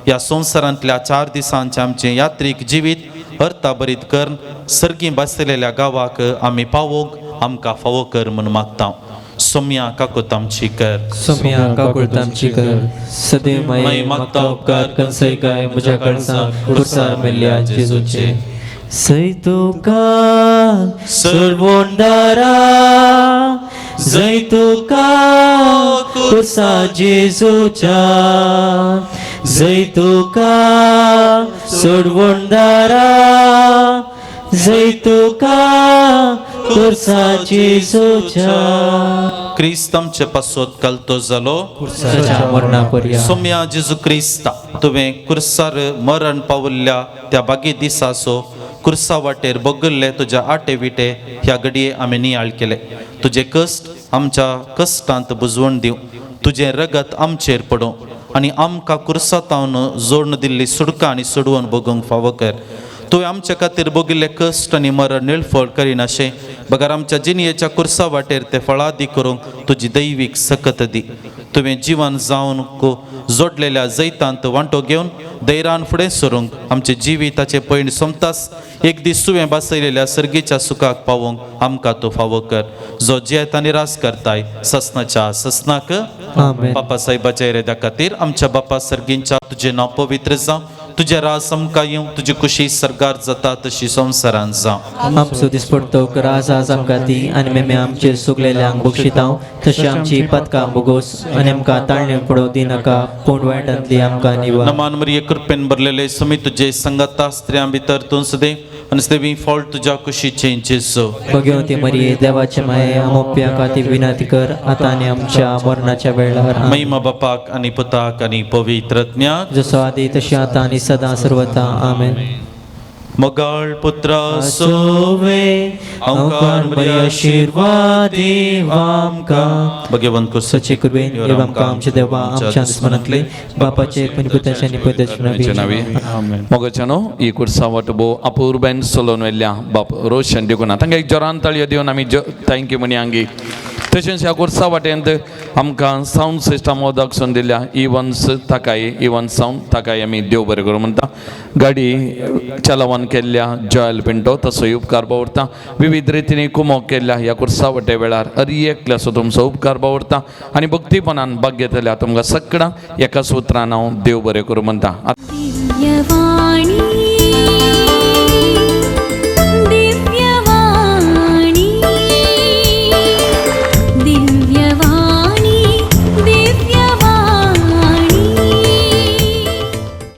ह्या संवसारांतल्या 4 दिसांचें आमचें यात्रीक जिवीत अर्थाभरीत करून सर्गी बसलेल्या गांवाक आमी पावोंक आमकां फावो कर म्हूण मागता सोम्या काकूत आमची कर सोम्या काकूत आमची कर सदैव माई मागता उपकार कनसय काय म्हज्या कळसां खुर्सार मेल्ल्या जेजूचे सै तुका सर्वोंडारा जय तुका खुर्सा जेजूच्या जय तुका सर्वोंडारा जय तुका खुर्सा जेजूच्या क्रिस्त आमचे पासोत कालतो जालो खुर्साच्या मरणा पर्या सोम्या जेजू क्रिस्ता तुवें कुर्सार मरण पावल्ल्या त्या बागी दिसाचो कुर्सा वाटेर बगल्ले तुज्या आटे विटे ह्या घडये आमी नियाळ केले तुजे कश्ट आमच्या कश्टांत बुजवण दिव तुजें रगत आमचेर पडो आनी आमकां कुर्सातावन जोडून दिल्ली सुडकां आनी सोडवून बगूंक फावो कर तुवें आमच्या खातीर भोगिल्ले कश्ट आनी मरण निळफळ करिनाशें बगार आमच्या जिणयेच्या कुर्सा वाटेर ते फळादी करूंक तुजी दैवीक सकत दी तुवें जिवन जावन जोडलेल्या जैतांत वांटो घेवन धैर्यान फुडें सरूंक आमचे जिविताचे पयण सोमतास एक दीस तुवें बसयलेल्या सर्गेच्या सुखाक पावोंक आमकां तो फावो कर जो जेत आनी रास करताय ससनाच्या ससनाक बापा साहेबाच्या येद्या खातीर आमच्या बापा सर्गींच्या तुजें नांव पवित्र जावं तुझे राज आमकां येवं तुजी खुशी सरगार जाता तशी संवसारांत जावं आमचो दिसपडतो राज आज आमकां दी आनी मेमे आमचेर सुकलेल्यांक बक्षितांव तशी आमची पदकां बोगोस आनी आमकां ताळणे पडो दिनाका पूण वायटांतली आमकां निवा नमान मरिये कृपेन भरलेले समी तुजे संगता स्त्रियां भितर तूं सदैव आनी सदैवी फळ तुज्या कुशीचे जेजू भगवती मरिये देवाचे माये आमोप्या खातीर विनंती कर आतां आनी आमच्या मरणाच्या वेळार महिमा बापाक आनी पुताक आनी पवित्रज्ञाक जसो आदी तशी आतां आनी सदां सर्वता आमेन मोगाळ पुत्रा सोवे अवकार मरिया आशीर्वाद आमकां भगवंत सचे कुर्बेन देव आमकां आमचे देवा आमच्या दुस्मनांतले बापाचे पुताचे आनी पुताचे नावी मोगचनो ಈ ಕುರ್ಸಾವಟಬೋ ಅಪೂರ್ಬೆನ್ ಸೊಲೋನ್ವೆಲ್ಯ ಬಾಪ್ ರೋಷನ್ ದಿಗುನ ತಂಗ एक जोरान ताळयो दिवन आमी थँक्यू म्हणी आंगी तशेंच ह्या कुर्सा वाटेंत आमकां सावंड सिस्टम दाखोवन दिल्या इवन्स सावंड ताकाय आमी देव बरें करूं म्हणटा गाडी चलावन केल्ल्या जॉयल पिंटो तसोय उपकार बावरता विविध रितीनी कुमोग केल्ल्या ह्या कुर्सा वाटे वेळार अरियेकल्या सो तुमचो उपकार बावरता आनी भक्तीपणान भाग्य केल्या तुमकां सगळ्यांक एका सुत्रान हांव देव बरें करूं म्हणटा दिव्यवाणी